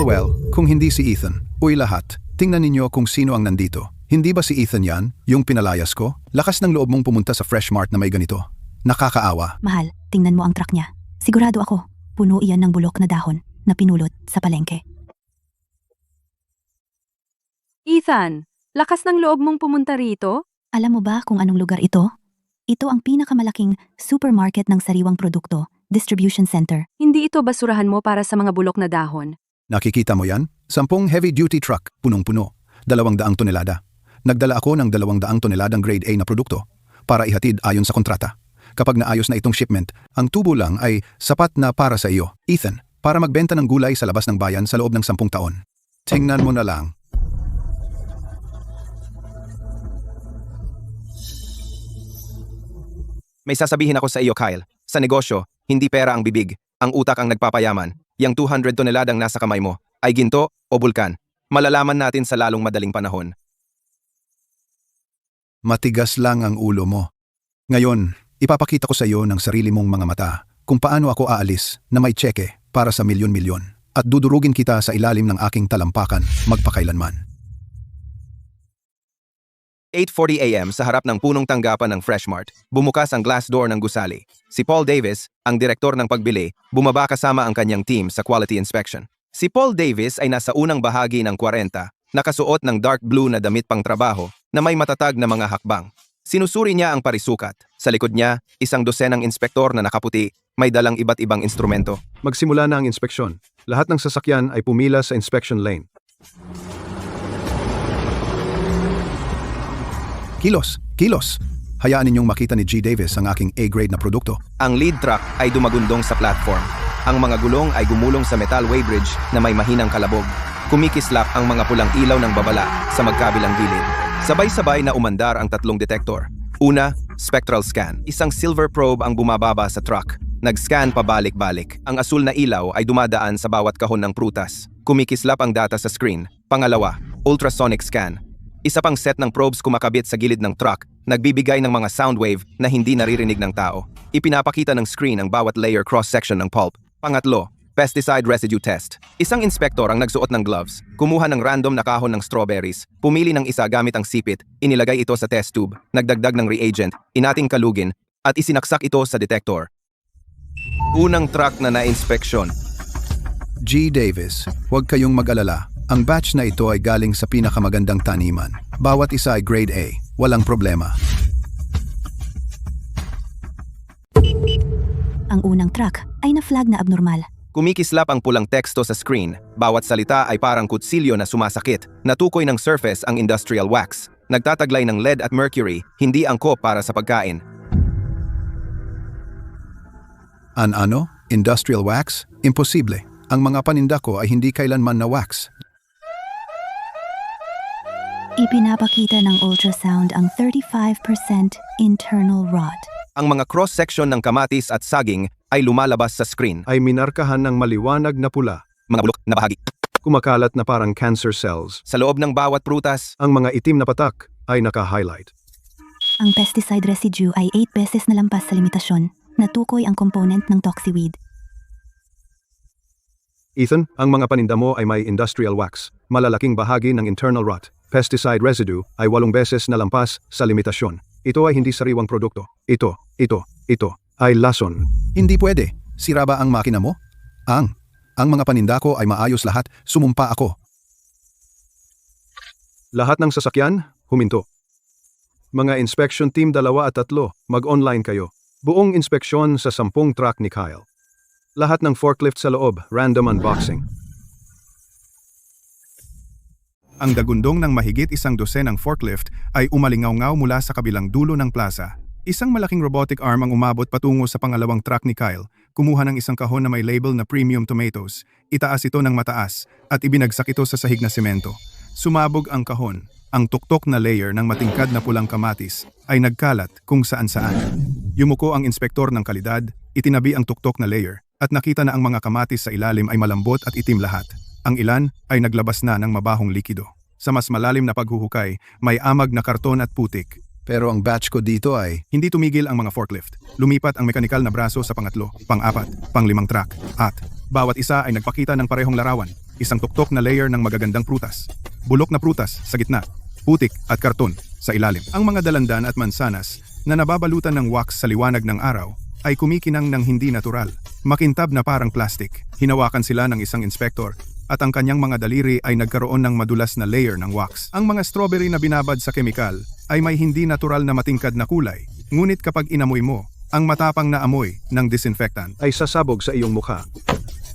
Well, kung hindi si Ethan, uy lahat, tingnan ninyo kung sino ang nandito. Hindi ba si Ethan yan, yung pinalayas ko? Lakas ng loob mong pumunta sa Fresh Mart na may ganito. Nakakaawa. Mahal, tingnan mo ang truck niya. Sigurado ako, puno iyan ng bulok na dahon na pinulot sa palengke. Ethan, lakas ng loob mong pumunta rito? Alam mo ba kung anong lugar ito? Ito ang pinakamalaking supermarket ng sariwang produkto, distribution center. Hindi ito basurahan mo para sa mga bulok na dahon. Nakikita mo yan? 10 heavy-duty truck, punong-puno. 200 tonelada. Nagdala ako ng 200 toneladang grade A na produkto para ihatid ayon sa kontrata. Kapag naayos na itong shipment, ang tubo lang ay sapat na para sa iyo, Ethan, para magbenta ng gulay sa labas ng bayan sa loob ng 10 taon. Tingnan mo na lang. May sasabihin ako sa iyo, Kyle. Sa negosyo, hindi pera ang bibig, ang utak ang nagpapayaman. Yang 200 toneladang nasa kamay mo ay ginto o bulkan. Malalaman natin sa lalong madaling panahon. Matigas lang ang ulo mo. Ngayon, ipapakita ko sa iyo ng sarili mong mga mata kung paano ako aalis na may tseke para sa milyon-milyon at dudurugin kita sa ilalim ng aking talampakan magpakailanman. 8:40 a.m. sa harap ng punong tanggapan ng Fresh Mart, bumukas ang glass door ng gusali. Si Paul Davis, ang direktor ng pagbili, bumaba kasama ang kanyang team sa quality inspection. Si Paul Davis ay nasa unang bahagi ng 40, nakasuot ng dark blue na damit pang trabaho na may matatag na mga hakbang. Sinusuri niya ang parisukat. Sa likod niya, isang dosenang inspektor na nakaputi, may dalang iba't ibang instrumento. Magsimula na ang inspeksyon. Lahat ng sasakyan ay pumila sa inspection lane. Kilos! Hayaan ninyong makita ni G. Davis ang aking A-grade na produkto. Ang lead truck ay dumagundong sa platform. Ang mga gulong ay gumulong sa metal weighbridge na may mahinang kalabog. Kumikislap ang mga pulang ilaw ng babala sa magkabilang gilid. Sabay-sabay na umandar ang 3 detektor. Una, spectral scan. Isang silver probe ang bumababa sa truck. Nag-scan pabalik-balik. Ang asul na ilaw ay dumadaan sa bawat kahon ng prutas. Kumikislap ang data sa screen. Pangalawa, ultrasonic scan. Isa pang set ng probes kumakabit sa gilid ng truck, nagbibigay ng mga sound wave na hindi naririnig ng tao. Ipinapakita ng screen ang bawat layer cross-section ng pulp. Pangatlo, pesticide residue test. Isang inspektor ang nagsuot ng gloves, kumuha ng random na kahon ng strawberries, pumili ng isa gamit ang sipit, inilagay ito sa test tube, nagdagdag ng reagent, inating kalugin, at isinaksak ito sa detector. Unang truck na na-inspeksyon. G. Davis, huwag kayong mag-alala. Ang batch na ito ay galing sa pinakamagandang taniman. Bawat isa ay grade A. Walang problema. Ang unang truck ay na-flag na abnormal. Kumikislap ang pulang teksto sa screen. Bawat salita ay parang kutsilyo na sumasakit. Natukoy ng surface ang industrial wax. Nagtataglay ng lead at mercury, hindi angkop para sa pagkain. Ano? Industrial wax? Imposible. Ang mga paninda ko ay hindi kailanman na wax. Ipinapakita ng ultrasound ang 35% internal rot. Ang mga cross-section ng kamatis at saging ay lumalabas sa screen. Ay minarkahan ng maliwanag na pula. Mga bulok na bahagi. Kumakalat na parang cancer cells. Sa loob ng bawat prutas, Ang mga itim na patak ay naka-highlight. Ang pesticide residue ay 8 beses na lampas sa limitasyon. Natukoy ang component ng toxiweed. Ethan, ang mga paninda mo ay may industrial wax. Malalaking bahagi ng internal rot. Pesticide residue ay 8 beses na lampas sa limitasyon. Ito ay hindi sariwang produkto. Ito ay lason. Hindi pwede. Sira ba ang makina mo? Ang mga paninda ko ay maayos lahat. Sumumpa ako. Lahat ng sasakyan, huminto. Mga inspection team 2 at 3, mag-online kayo. Buong inspeksyon sa 10 truck ni Kyle. Lahat ng forklift sa loob, random unboxing. Ang dagundong ng mahigit 12 ng forklift ay umalingaw-ngaw mula sa kabilang dulo ng plaza. Isang malaking robotic arm ang umabot patungo sa pangalawang truck ni Kyle, kumuha ng isang kahon na may label na premium tomatoes, itaas ito ng mataas at ibinagsak ito sa sahig na semento. Sumabog ang kahon. Ang tuktok na layer ng matingkad na pulang kamatis ay nagkalat kung saan-saan. Yumuko ang inspektor ng kalidad, itinabi ang tuktok na layer at nakita na ang mga kamatis sa ilalim ay malambot at itim lahat. Ang ilan ay naglabas na ng mabahong likido. Sa mas malalim na paghuhukay, may amag na karton at putik. Pero ang batch ko dito ay... Hindi tumigil ang mga forklift. Lumipat ang mekanikal na braso sa pangatlo, pang-4, pang-5 truck at bawat isa ay nagpakita ng parehong larawan. Isang tuktok na layer ng magagandang prutas. Bulok na prutas sa gitna. Putik at karton sa ilalim. Ang mga dalandan at mansanas na nababalutan ng wax sa liwanag ng araw ay kumikinang ng hindi natural. Makintab na parang plastic. Hinawakan sila ng isang inspektor at ang kanyang mga daliri ay nagkaroon ng madulas na layer ng wax. Ang mga strawberry na binabad sa kemikal ay may hindi natural na matingkad na kulay. Ngunit kapag inamoy mo, ang matapang na amoy ng disinfectant ay sasabog sa iyong mukha.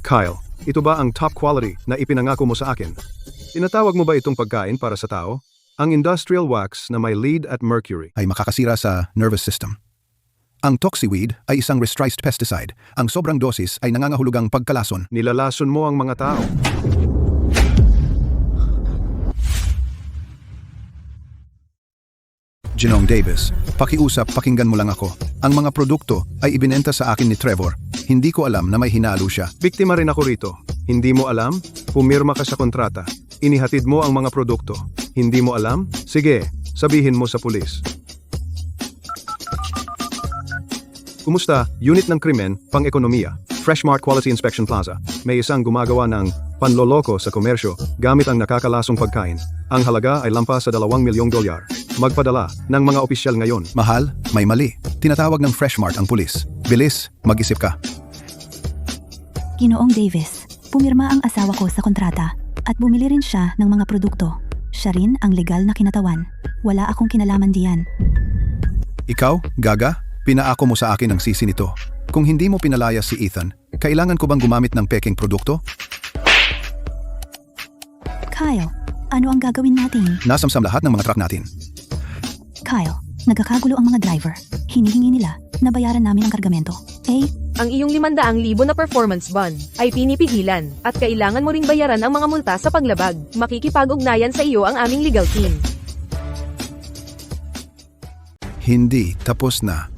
Kyle, ito ba ang top quality na ipinangako mo sa akin? Tinatawag mo ba itong pagkain para sa tao? Ang industrial wax na may lead at mercury. ay makakasira sa nervous system. Ang toxiweed ay isang restrized pesticide. Ang sobrang dosis ay nangangahulugang pagkalason. Nilalason mo ang mga tao. Genong Davis, pakiusap, pakinggan mo lang ako. Ang mga produkto ay ibinenta sa akin ni Trevor. Hindi ko alam na may hinalo siya. Biktima rin ako rito. Hindi mo alam? Pumirma ka sa kontrata. Inihatid mo ang mga produkto. Hindi mo alam? Sige, sabihin mo sa pulis. Kumusta? Unit ng krimen, pang-ekonomiya. Freshmart Quality Inspection Plaza. May isang gumagawa ng panloloko sa komersyo gamit ang nakakalasong pagkain. Ang halaga ay lampas sa $2 milyong. Magpadala ng mga opisyal ngayon. Mahal, may mali. Tinatawag ng Freshmart ang pulis. Bilis, mag-isip ka. Ginoong Davis, pumirma ang asawa ko sa kontrata at bumili rin siya ng mga produkto. Siya rin ang legal na kinatawan. Wala akong kinalaman diyan. Ikaw, Gaga, pinaako mo sa akin ang sisi nito. Kung hindi mo pinalaya si Ethan, kailangan ko bang gumamit ng peking produkto? Kyle, ano ang gagawin natin? Nasamsam lahat ng mga truck natin. Kyle, nagkakagulo ang mga driver. Hinihingi nila na bayaran namin ang kargamento. Ang iyong 500,000 na performance bond ay pinipigilan at kailangan mo ring bayaran ang mga multa sa paglabag. Makikipag-ugnayan sa iyo ang aming legal team. Hindi, tapos na.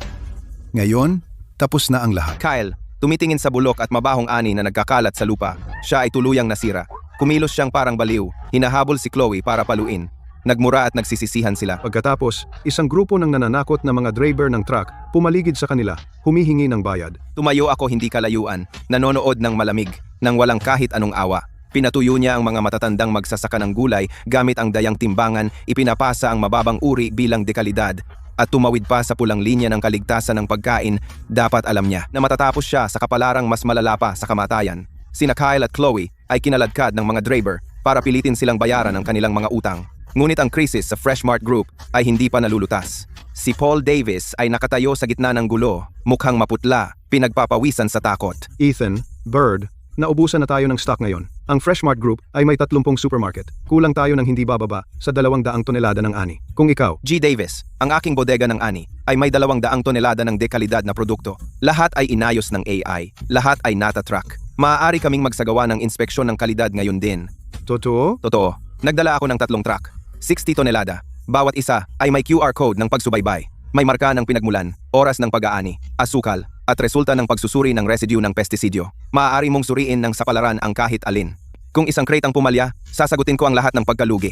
Ngayon, tapos na ang lahat. Kyle, tumitingin sa bulok at mabahong ani na nagkakalat sa lupa. Siya ay tuluyang nasira. Kumilos siyang parang baliw. Hinahabol si Chloe para paluin. Nagmura at nagsisisihan sila. Pagkatapos, isang grupo ng nananakot na mga driver ng truck pumaligid sa kanila, humihingi ng bayad. Tumayo ako hindi kalayuan, nanonood ng malamig, nang walang kahit anong awa. Pinatuyo niya ang mga matatandang magsasaka ng gulay gamit ang dayang timbangan, ipinapasa ang mababang uri bilang dekalidad, at tumawid pa sa pulang linya ng kaligtasan ng pagkain. Dapat alam niya na matatapos siya sa kapalarang mas malala pa sa kamatayan. Sina Kyle at Chloe ay kinaladkad ng mga driver para pilitin silang bayaran ang kanilang mga utang. Ngunit ang krisis sa Freshmart Group ay hindi pa nalulutas. Si Paul Davis ay nakatayo sa gitna ng gulo, mukhang maputla, pinagpapawisan sa takot. Ethan, Bird, naubusan na tayo ng stock ngayon. Ang Freshmart Group ay may 30 supermarket. Kulang tayo ng hindi bababa sa 200 tonelada ng ani. Kung ikaw, G. Davis, ang aking bodega ng ani ay may 200 tonelada ng dekalidad na produkto. Lahat ay inayos ng AI. Lahat ay nata-track. Maaari kaming magsagawa ng inspeksyon ng kalidad ngayon din. totoo? Totoo. Nagdala ako ng 3 truck. 60 tonelada. Bawat isa ay may QR code ng pagsubaybay. May marka ng pinagmulan, oras ng pag-aani, asukal, at resulta ng pagsusuri ng residue ng pestisidyo. Maaari mong suriin ng sapalaran ang kahit alin. Kung isang crate ang pumalya, sasagutin ko ang lahat ng pagkalugi.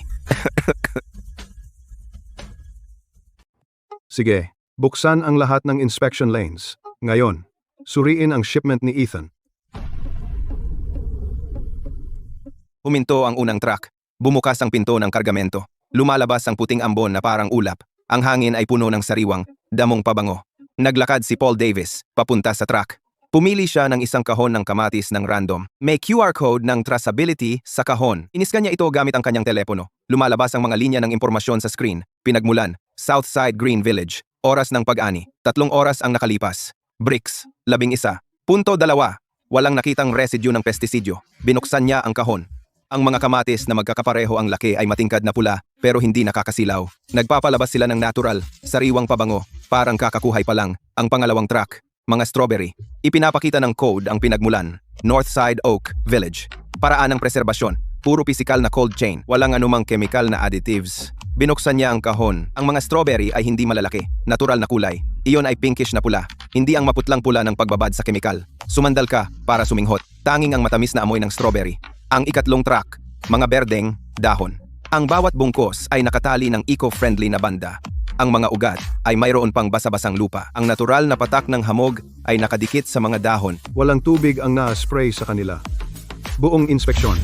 Sige, buksan ang lahat ng inspection lanes. Ngayon, suriin ang shipment ni Ethan. Huminto ang unang truck. Bumukas ang pinto ng kargamento. Lumalabas ang puting ambon na parang ulap. Ang hangin ay puno ng sariwang, damong pabango. Naglakad si Paul Davis, papunta sa truck. Pumili siya ng isang kahon ng kamatis ng random. May QR code ng traceability sa kahon. Iniskan niya ito gamit ang kanyang telepono. Lumalabas ang mga linya ng impormasyon sa screen. Pinagmulan, Southside Green Village. Oras ng pag-ani. 3 oras ang nakalipas. Bricks, 11. Punto 2. Walang nakitang residue ng pestisidyo. Binuksan niya ang kahon. Ang mga kamatis na magkakapareho ang laki ay matingkad na pula pero hindi nakakasilaw. Nagpapalabas sila ng natural, sariwang pabango, parang kakakuhay pa lang. Ang pangalawang truck, mga strawberry. Ipinapakita ng code ang pinagmulan, Northside Oak Village. Paraan ng preserbasyon, puro pisikal na cold chain, walang anumang chemical na additives. Binuksan niya ang kahon. Ang mga strawberry ay hindi malalaki, natural na kulay. Iyon ay pinkish na pula, hindi ang maputlang pula ng pagbabad sa kemikal. Sumandal ka para suminghot, tanging ang matamis na amoy ng strawberry. Ang ikatlong truck, mga berdeng dahon. Ang bawat bungkos ay nakatali ng eco-friendly na banda. Ang mga ugat ay mayroon pang basa-basang lupa. Ang natural na patak ng hamog ay nakadikit sa mga dahon. Walang tubig ang na-spray sa kanila. Buong inspeksyon.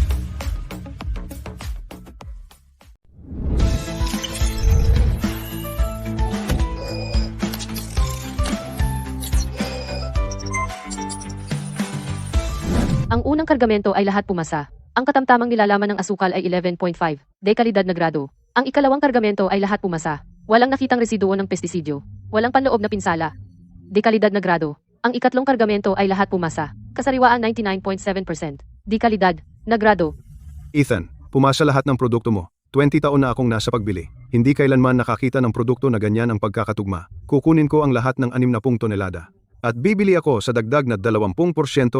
Ang unang kargamento ay lahat pumasa. Ang katamtamang nilalaman ng asukal ay 11.5, dekalidad na grado. Ang ikalawang kargamento ay lahat pumasa. Walang nakitang residuo ng pestisidyo. Walang panloob na pinsala. Dekalidad na grado. Ang ikatlong kargamento ay lahat pumasa. Kasariwaan 99.7%. Dekalidad na grado. Ethan, pumasa lahat ng produkto mo. 20 taon na akong nasa pagbili. Hindi kailanman nakakita ng produkto na ganyan ang pagkakatugma. Kukunin ko ang lahat ng 60 tonelada. At bibili ako sa dagdag na 20%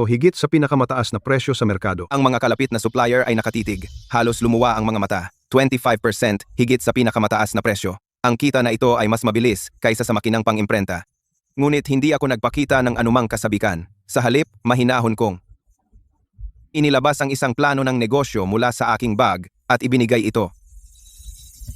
higit sa pinakamataas na presyo sa merkado. Ang mga kalapit na supplier ay nakatitig. Halos lumuwa ang mga mata. 25% higit sa pinakamataas na presyo. Ang kita na ito ay mas mabilis kaysa sa makinang pang-imprenta. Ngunit hindi ako nagpakita ng anumang kasabikan. Sa halip, mahinahon kong inilabas ang isang plano ng negosyo mula sa aking bag at ibinigay ito.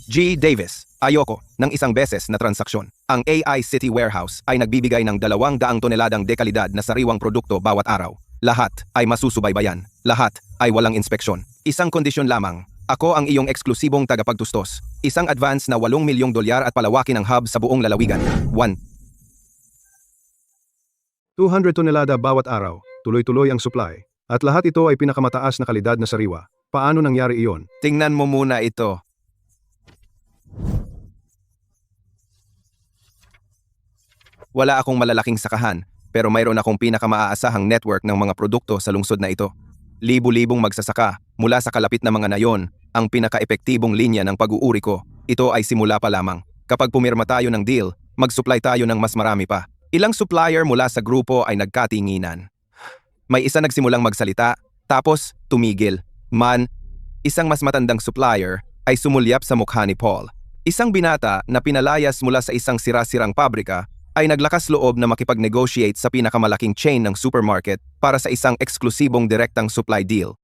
G. Davis, ayoko ng isang beses na transaksyon. Ang AI City Warehouse ay nagbibigay ng 200 toneladang dekalidad na sariwang produkto bawat araw. Lahat ay masusubaybayan. Lahat ay walang inspeksyon. Isang kondisyon lamang. Ako ang iyong eksklusibong tagapagtustos. Isang advance na $8 milyong at palawakin ang hub sa buong lalawigan. 1. 200 tonelada bawat araw. Tuloy-tuloy ang supply. At lahat ito ay pinakamataas na kalidad na sariwa. Paano nangyari iyon? Tingnan mo muna ito. Wala akong malalaking sakahan, pero mayroon akong pinakamaaasahang network ng mga produkto sa lungsod na ito. Libu-libong magsasaka, mula sa kalapit na mga nayon, ang pinaka-epektibong linya ng pag-uuri ko. Ito ay simula pa lamang. Kapag pumirma tayo ng deal, mag-supply tayo ng mas marami pa. Ilang supplier mula sa grupo ay nagkatinginan. May isa nagsimulang magsalita, tapos tumigil. Isang mas matandang supplier ay sumulyap sa mukha ni Paul. Isang binata na pinalayas mula sa isang sira-sirang pabrika ay naglakas loob na makipag-negotiate sa pinakamalaking chain ng supermarket para sa isang eksklusibong direktang supply deal.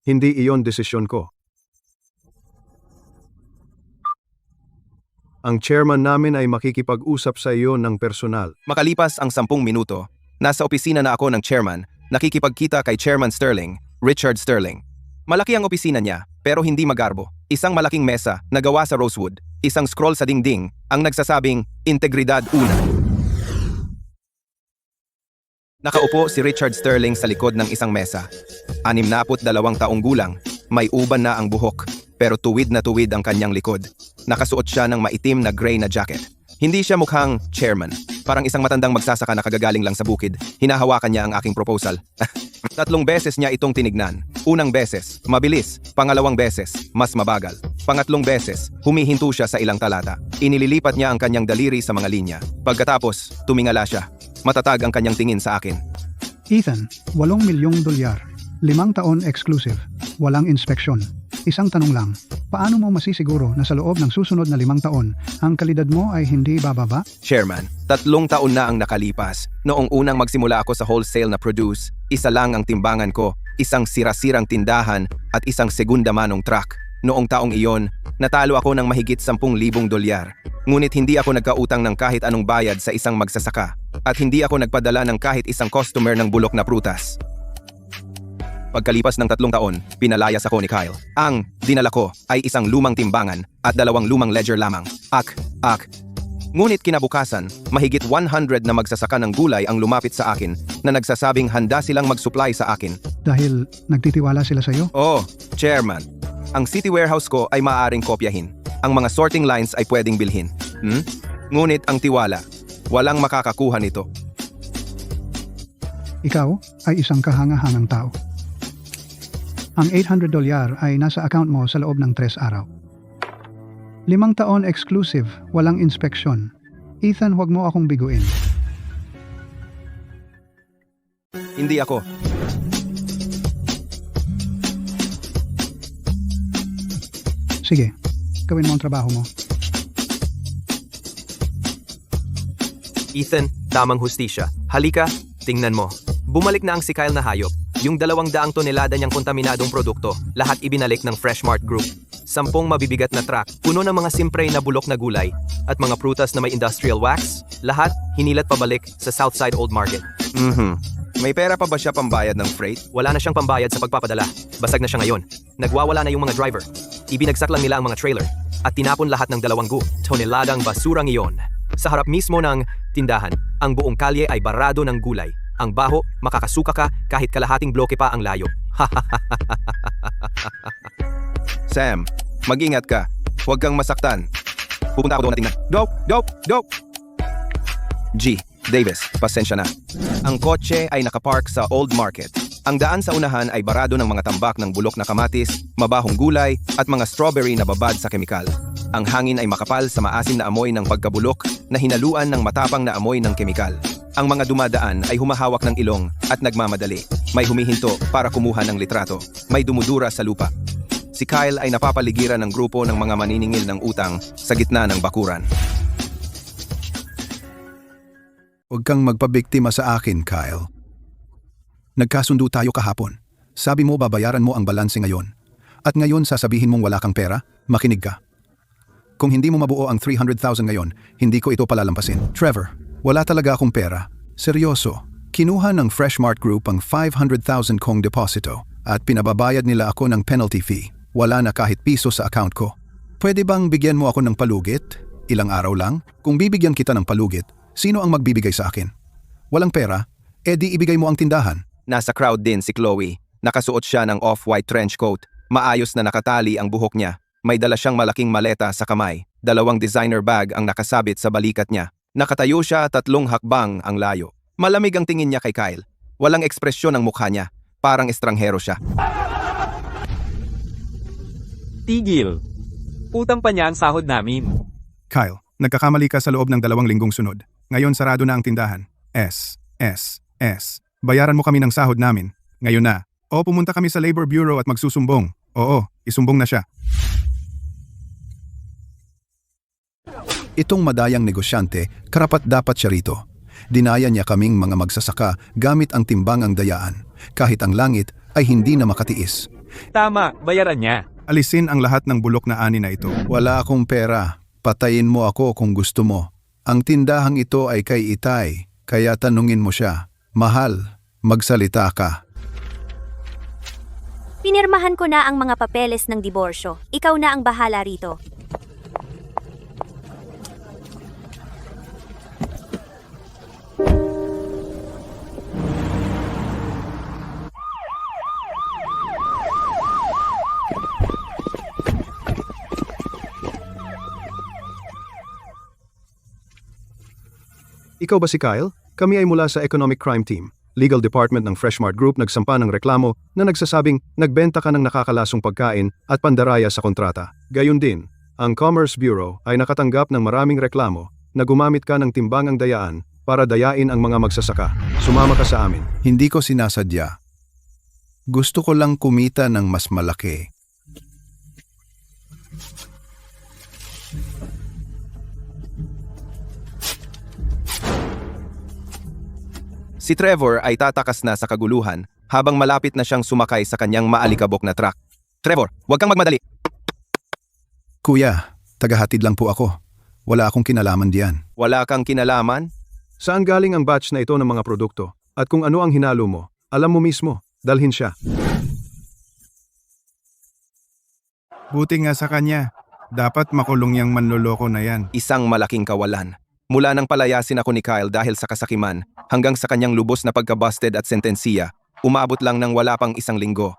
Hindi iyon desisyon ko. Ang chairman namin ay makikipag-usap sa iyo ng personal. Makalipas ang 10 minuto, nasa opisina na ako ng chairman, nakikipagkita kay Chairman Sterling, Richard Sterling. Malaki ang opisina niya, pero hindi magarbo. Isang malaking mesa na gawa sa rosewood, isang scroll sa dingding, ang nagsasabing, Integridad Una. Nakaupo si Richard Sterling sa likod ng isang mesa. 62 taong gulang, may uban na ang buhok, pero tuwid na tuwid ang kanyang likod. Nakasuot siya ng maitim na gray na jacket. Hindi siya mukhang chairman. Parang isang matandang magsasaka na kagagaling lang sa bukid. Hinahawakan niya ang aking proposal. 3 beses niya itong tinignan. Unang beses, mabilis. Pangalawang beses, mas mabagal. Pangatlong beses, humihinto siya sa ilang talata. Inililipat niya ang kanyang daliri sa mga linya. Pagkatapos, tumingala siya. Matatag ang kanyang tingin sa akin. Ethan, $8 milyong. 5 taon exclusive. Walang inspeksyon. Isang tanong lang, paano mo masisiguro na sa loob ng susunod na 5 taon, ang kalidad mo ay hindi bababa? Chairman, 3 taon na ang nakalipas. Noong unang magsimula ako sa wholesale na produce, isa lang ang timbangan ko, isang sira-sirang tindahan at isang segunda manong truck. Noong taong iyon, natalo ako ng mahigit $10,000. Ngunit hindi ako nagkautang ng kahit anong bayad sa isang magsasaka at hindi ako nagpadala ng kahit isang customer ng bulok na prutas. Pagkalipas ng 3 taon, pinalayas ako ni Kyle. Ang dinala ko ay isang lumang timbangan at 2 lumang ledger lamang. Ngunit kinabukasan, mahigit 100 na magsasaka ng gulay ang lumapit sa akin na nagsasabing handa silang mag-supply sa akin. Dahil nagtitiwala sila sa iyo? Oh, Chairman, ang city warehouse ko ay maaaring kopyahin. Ang mga sorting lines ay pwedeng bilhin. Ngunit ang tiwala, walang makakakuha nito. Ikaw ay isang kahanga-hangang tao. Ang $800 ay nasa account mo sa loob ng 3 araw. 5 taon exclusive, walang inspeksyon. Ethan, huwag mo akong biguin. Hindi ako. Sige, gawin mo ang trabaho mo. Ethan, tamang hustisya. Halika, tingnan mo. Bumalik na ang si Kyle na hayop. Yung 200 tonelada niyang kontaminadong produkto, lahat ibinalik ng Freshmart Group. 10 mabibigat na truck, puno ng mga simpray na bulok na gulay, at mga prutas na may industrial wax, lahat hinilat pabalik sa Southside Old Market. May pera pa ba siya pambayad ng freight? Wala na siyang pambayad sa pagpapadala. Basag na siya ngayon. Nagwawala na yung mga driver. Ibinagsak lang nila ang mga trailer at tinapon lahat ng 2 toneladang basurang iyon. Sa harap mismo ng tindahan, ang buong kalye ay barado ng gulay. Ang baho, makakasuka ka kahit kalahating bloke pa ang layo. Sam, mag-ingat ka. Huwag kang masaktan. Pupunta ako doon na tingnan. Go! G. Davis, pasensya na. Ang kotse ay nakapark sa Old Market. Ang daan sa unahan ay barado ng mga tambak ng bulok na kamatis, mabahong gulay, at mga strawberry na babad sa kemikal. Ang hangin ay makapal sa maasim na amoy ng pagkabulok na hinaluan ng matapang na amoy ng kemikal. Ang mga dumadaan ay humahawak ng ilong at nagmamadali. May humihinto para kumuha ng litrato. May dumudura sa lupa. Si Kyle ay napapaligiran ng grupo ng mga maniningil ng utang sa gitna ng bakuran. Huwag kang magpabiktima sa akin, Kyle. Nagkasundo tayo kahapon. Sabi mo babayaran mo ang balanse ngayon. At ngayon sasabihin mong wala kang pera? Makinig ka. Kung hindi mo mabuo ang 300,000 ngayon, hindi ko ito palalampasin. Trevor, wala talaga akong pera. Seryoso. Kinuha ng Freshmart Group ang 500,000 kong deposito at pinababayad nila ako ng penalty fee. Wala na kahit piso sa account ko. Pwede bang bigyan mo ako ng palugit? Ilang araw lang? Kung bibigyan kita ng palugit, sino ang magbibigay sa akin? Walang pera? Di ibigay mo ang tindahan. Nasa crowd din si Chloe. Nakasuot siya ng off-white trench coat. Maayos na nakatali ang buhok niya. May dala siyang malaking maleta sa kamay. 2 designer bag ang nakasabit sa balikat niya. Nakatayo siya 3 hakbang ang layo. Malamig ang tingin niya kay Kyle. Walang ekspresyon ang mukha niya. Parang estranghero siya. Tigil. Utang pa niya ang sahod namin. Kyle, nagkakamali ka sa loob ng 2 linggong sunod. Ngayon sarado na ang tindahan. S. Bayaran mo kami ng sahod namin. Ngayon na. O pumunta kami sa Labor Bureau at magsusumbong. Oo, isumbong na siya. Itong madayang negosyante, karapat-dapat siya rito. Dinaya niya kaming mga magsasaka gamit ang timbangang dayaan, kahit ang langit ay hindi na makatiis. Tama, bayaran niya. Alisin ang lahat ng bulok na ani na ito. Wala akong pera. Patayin mo ako kung gusto mo. Ang tindahang ito ay kay Itay, kaya tanungin mo siya. Mahal, magsalita ka. Pinirmahan ko na ang mga papeles ng diborsyo. Ikaw na ang bahala rito. Ikaw ba si Kyle? Kami ay mula sa Economic Crime Team. Legal Department ng Freshmart Group nagsampa ng reklamo na nagsasabing nagbenta ka ng nakakalasong pagkain at pandaraya sa kontrata. Gayun din, ang Commerce Bureau ay nakatanggap ng maraming reklamo na gumamit ka ng timbangang dayaan para dayain ang mga magsasaka. Sumama ka sa amin. Hindi ko sinasadya. Gusto ko lang kumita ng mas malaki. Si Trevor ay tatakas na sa kaguluhan habang malapit na siyang sumakay sa kanyang maalikabok na truck. Trevor, huwag kang magmadali. Kuya, tagahatid lang po ako. Wala akong kinalaman diyan. Wala kang kinalaman? Saan galing ang batch na ito ng mga produkto? At kung ano ang hinalo mo, alam mo mismo, dalhin siya. Buti nga sa kanya. Dapat makulong yang manloloko na yan. Isang malaking kawalan. Mula nang palayasin ako ni Kyle dahil sa kasakiman, hanggang sa kanyang lubos na pagka-busted at sentensiya, umabot lang ng wala pang isang linggo.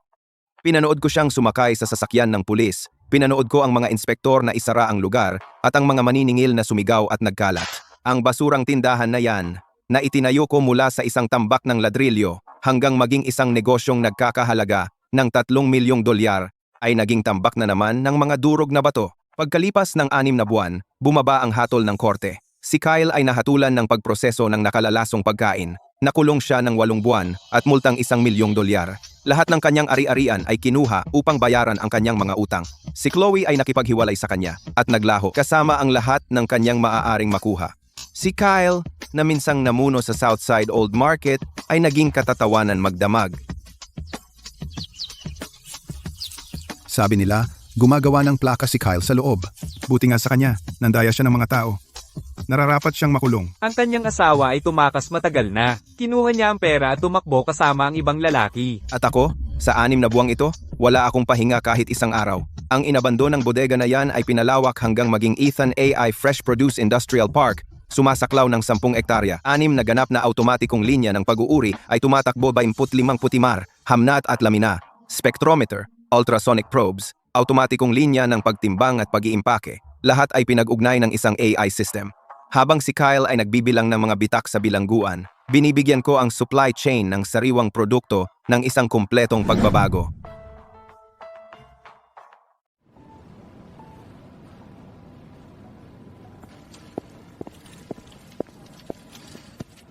Pinanood ko siyang sumakay sa sasakyan ng pulis. Pinanood ko ang mga inspektor na isara ang lugar at ang mga maniningil na sumigaw at nagkalat. Ang basurang tindahan na yan, na itinayo ko mula sa isang tambak ng ladrilyo hanggang maging isang negosyong nagkakahalaga ng 3 milyong dolyar, ay naging tambak na naman ng mga durog na bato. Pagkalipas ng 6 na buwan, bumaba ang hatol ng korte. Si Kyle ay nahatulan ng pagproseso ng nakalalasong pagkain. Nakulong siya ng 8 buwan at multang 1 milyong dolyar. Lahat ng kanyang ari-arian ay kinuha upang bayaran ang kanyang mga utang. Si Chloe ay nakipaghiwalay sa kanya at naglaho kasama ang lahat ng kanyang maaaring makuha. Si Kyle, na minsang namuno sa Southside Old Market, ay naging katatawanan magdamag. Sabi nila, gumagawa ng plaka si Kyle sa loob. Buti nga sa kanya, nandaya siya ng mga tao. Nararapat siyang makulong. Ang kanyang asawa ay tumakas matagal na. Kinuha niya ang pera at tumakbo kasama ang ibang lalaki. At ako, sa 6 na buwang ito, wala akong pahinga kahit isang araw. Ang inabando ng bodega na yan ay pinalawak hanggang maging Ethan AI Fresh Produce Industrial Park, sumasaklaw ng 10 ektarya. 6 na ganap na automatikong linya ng pag-uuri ay tumatakbo 25 putimar, hamnat at lamina, spectrometer, ultrasonic probes, automatikong linya ng pagtimbang at pag-iimpake. Lahat ay pinag-ugnay ng isang AI system. Habang si Kyle ay nagbibilang ng mga bitak sa bilangguan, binibigyan ko ang supply chain ng sariwang produkto ng isang kumpletong pagbabago.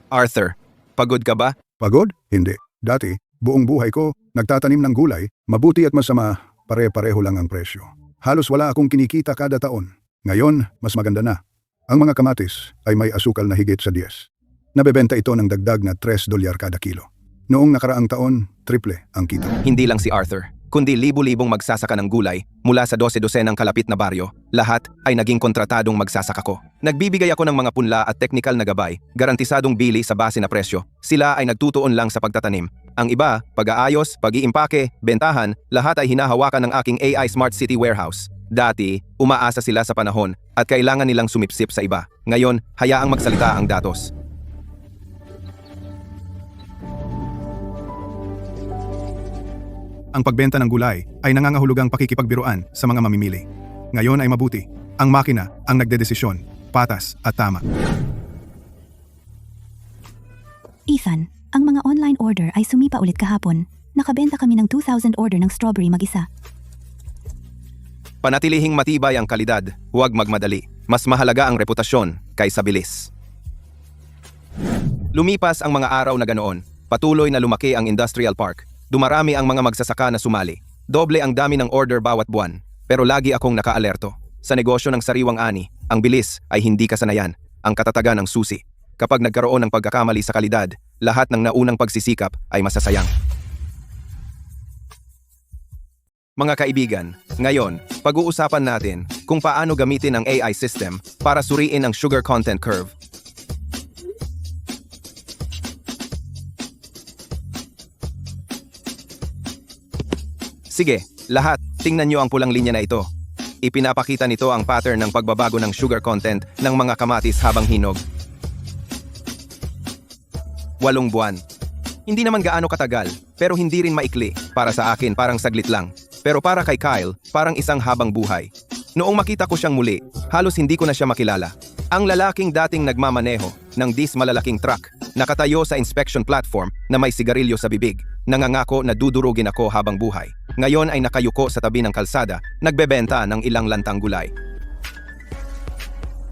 Arthur, pagod ka ba? Pagod? Hindi. Dati, buong buhay ko, nagtatanim ng gulay, mabuti at masama, pare-pareho lang ang presyo. Halos wala akong kinikita kada taon. Ngayon, mas maganda na. Ang mga kamatis ay may asukal na higit sa 10. Nabebenta ito ng dagdag na $3 kada kilo. Noong nakaraang taon, triple ang kita. Hindi lang si Arthur, kundi libu-libong magsasaka ng gulay mula sa 12-12 ng kalapit na baryo, lahat ay naging kontratadong magsasaka ko. Nagbibigay ako ng mga punla at teknikal na gabay, garantisadong bili sa base na presyo. Sila ay nagtutuon lang sa pagtatanim. Ang iba, pag-aayos, pag-iimpake, bentahan, lahat ay hinahawakan ng aking AI Smart City Warehouse. Dati, umaasa sila sa panahon at kailangan nilang sumipsip sa iba. Ngayon, hayaang magsalita ang datos. Ang pagbenta ng gulay ay nangangahulugang pakikipagbiruan sa mga mamimili. Ngayon ay mabuti. Ang makina ang nagdedesisyon, patas at tama. Ethan, ang mga online order ay sumipa ulit kahapon. Nakabenta kami ng 2,000 order ng strawberry mag-isa. Panatilihing matibay ang kalidad, huwag magmadali. Mas mahalaga ang reputasyon kaysa bilis. Lumipas ang mga araw na ganoon, patuloy na lumaki ang industrial park. Dumarami ang mga magsasaka na sumali. Doble ang dami ng order bawat buwan, pero lagi akong nakaalerto. Sa negosyo ng sariwang ani, ang bilis ay hindi kasanayan, ang katatagan ng susi. Kapag nagkaroon ng pagkakamali sa kalidad, lahat ng naunang pagsisikap ay masasayang. Mga kaibigan, ngayon, pag-uusapan natin kung paano gamitin ang AI system para suriin ang sugar content curve. Sige, lahat, tingnan nyo ang pulang linya na ito. Ipinapakita nito ang pattern ng pagbabago ng sugar content ng mga kamatis habang hinog. 8 buwan. Hindi naman gaano katagal, pero hindi rin maikli. Para sa akin, parang saglit lang. Pero para kay Kyle, parang isang habang buhay. Noong makita ko siyang muli, halos hindi ko na siya makilala. Ang lalaking dating nagmamaneho ng malalaking truck, nakatayo sa inspection platform na may sigarilyo sa bibig, nangangako na dudurugin ako habang buhay. Ngayon ay nakayuko sa tabi ng kalsada, nagbebenta ng ilang lantang gulay.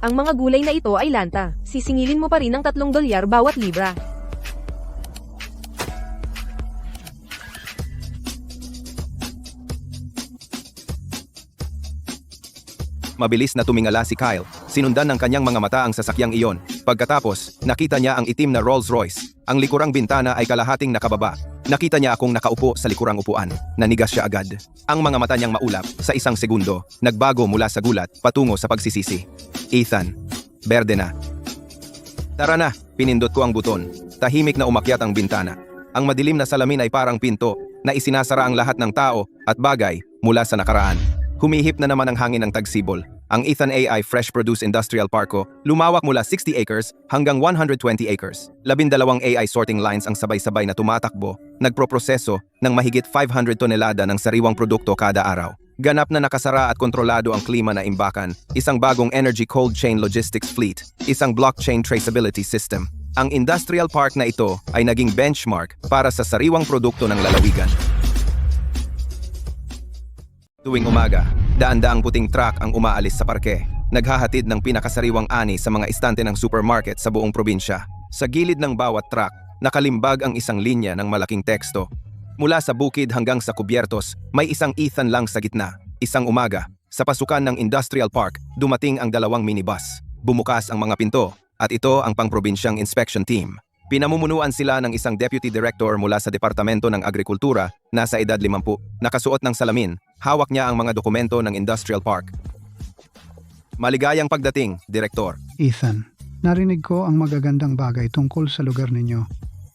Ang mga gulay na ito ay lanta. Sisingilin mo pa rin ng $3 bawat libra. Mabilis na tumingala si Kyle. Sinundan ng kanyang mga mata ang sasakyang iyon. Pagkatapos, nakita niya ang itim na Rolls Royce. Ang likurang bintana ay kalahating nakababa. Nakita niya akong nakaupo sa likurang upuan. Nanigas siya agad. Ang mga mata niyang maulap sa isang segundo. Nagbago mula sa gulat patungo sa pagsisisi. Ethan, berde na. Tara na, pinindot ko ang buton. Tahimik na umakyat ang bintana. Ang madilim na salamin ay parang pinto na isinasara ang lahat ng tao at bagay mula sa nakaraan. Humihip na naman ang hangin ng tagsibol. Ang Ethan AI Fresh Produce Industrial Park ko lumawak mula 60 acres hanggang 120 acres. 12 AI sorting lines ang sabay-sabay na tumatakbo, nagproproseso ng mahigit 500 tonelada ng sariwang produkto kada araw. Ganap na nakasara at kontrolado ang klima na imbakan, isang bagong energy cold chain logistics fleet, isang blockchain traceability system. Ang industrial park na ito ay naging benchmark para sa sariwang produkto ng lalawigan. Tuwing umaga, daan-daang puting truck ang umaalis sa parke, naghahatid ng pinakasariwang ani sa mga istante ng supermarket sa buong probinsya. Sa gilid ng bawat truck, nakalimbag ang isang linya ng malaking teksto. Mula sa bukid hanggang sa kubyertos, may isang Ethan lang sa gitna. Isang umaga, sa pasukan ng industrial park, dumating ang 2 minibus. Bumukas ang mga pinto, at ito ang pangprobinsyang inspection team. Pinamumunuan sila ng isang deputy director mula sa Departamento ng Agrikultura, nasa edad 50, nakasuot ng salamin, hawak niya ang mga dokumento ng industrial park. Maligayang pagdating, Direktor. Ethan, narinig ko ang magagandang bagay tungkol sa lugar ninyo.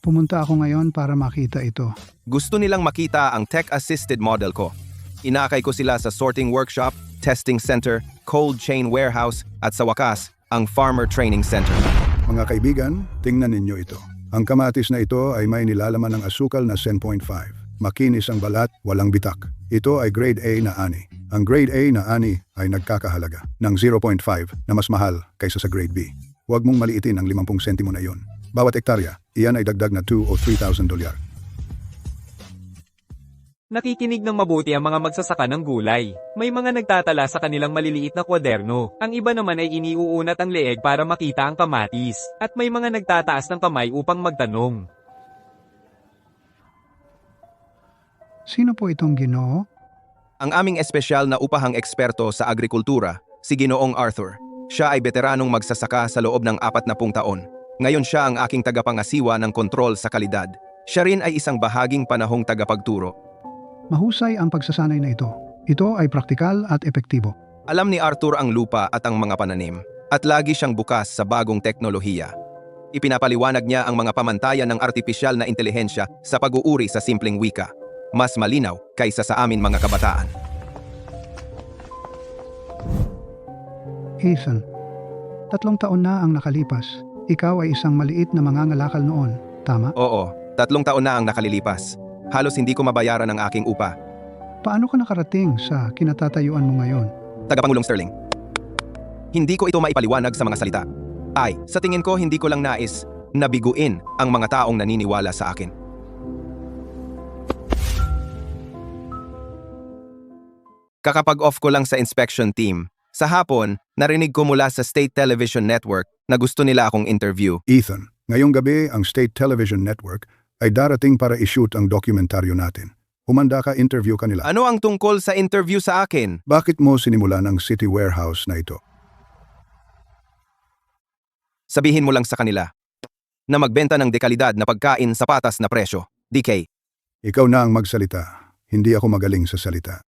Pumunta ako ngayon para makita ito. Gusto nilang makita ang tech-assisted model ko. Inakay ko sila sa sorting workshop, testing center, cold chain warehouse, at sa wakas, ang farmer training center. Mga kaibigan, tingnan ninyo ito. Ang kamatis na ito ay may nilalaman ng asukal na 10.5. Makinis ang balat, walang bitak. Ito ay grade A na ani. Ang grade A na ani ay nagkakahalaga ng 0.5 na mas mahal kaysa sa grade B. Huwag mong maliitin ang 50 sentimo na iyon. Bawat ektarya, iyan ay dagdag na $2,000 o $3,000. Nakikinig ng mabuti ang mga magsasaka ng gulay. May mga nagtatala sa kanilang maliliit na kwaderno. Ang iba naman ay iniuunat ang leeg para makita ang kamatis. At may mga nagtataas ng kamay upang magtanong. Sino po itong Ginoo? Ang aming espesyal na upahang eksperto sa agrikultura, si Ginoong Arthur. Siya ay veteranong magsasaka sa loob ng 40 taon. Ngayon siya ang aking tagapangasiwa ng kontrol sa kalidad. Siya rin ay isang bahaging panahong tagapagturo. Mahusay ang pagsasanay na ito. Ito ay praktikal at epektibo. Alam ni Arthur ang lupa at ang mga pananim, at lagi siyang bukas sa bagong teknolohiya. Ipinapaliwanag niya ang mga pamantayan ng artipisyal na intelihensya sa pag-uuri sa simpleng wika. Mas malinaw kaysa sa amin mga kabataan. Ethan, 3 taon na ang nakalipas. Ikaw ay isang maliit na mangangalakal noon, tama? Oo, 3 taon na ang nakalilipas. Halos hindi ko mabayaran ang aking upa. Paano ka nakarating sa kinatatayuan mo ngayon? Tagapangulong Sterling. Hindi ko ito maipaliwanag sa mga salita. Ay, sa tingin ko hindi ko lang nais na biguin ang mga taong naniniwala sa akin. Kakapag-off ko lang sa inspection team, sa hapon, narinig ko mula sa State Television Network na gusto nila akong interview. Ethan, ngayong gabi ang State Television Network ay darating para i-shoot ang dokumentaryo natin. Humanda ka, interview kanila. Ano ang tungkol sa interview sa akin? Bakit mo sinimulan ang city warehouse na ito? Sabihin mo lang sa kanila na magbenta ng dekalidad na pagkain sa patas na presyo. DK. Ikaw na ang magsalita. Hindi ako magaling sa salita.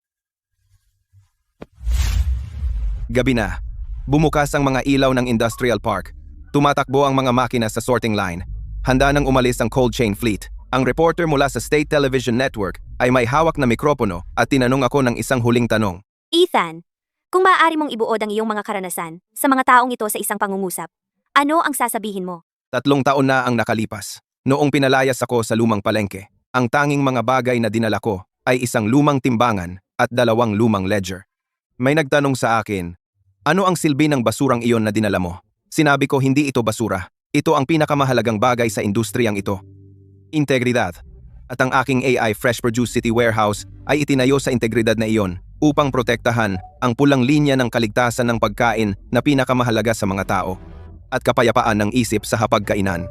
Gabi na. Bumukas ang mga ilaw ng industrial park. Tumatakbo ang mga makina sa sorting line. Handa nang umalis ang cold chain fleet. Ang reporter mula sa State Television Network ay may hawak na mikropono at tinanong ako ng isang huling tanong. Ethan, kung maaari mong ibuod ang iyong mga karanasan sa mga taong ito sa isang pangungusap, ano ang sasabihin mo? 3 taon na ang nakalipas. Noong pinalayas ako sa lumang palengke, ang tanging mga bagay na dinala ko ay isang lumang timbangan at 2 lumang ledger. May nagtanong sa akin, ano ang silbi ng basurang iyon na dinala mo? Sinabi ko hindi ito basura. Ito ang pinakamahalagang bagay sa industriyang ito. Integridad. At ang aking AI Fresh Produce City Warehouse ay itinayo sa integridad na iyon upang protektahan ang pulang linya ng kaligtasan ng pagkain na pinakamahalaga sa mga tao at kapayapaan ng isip sa hapagkainan.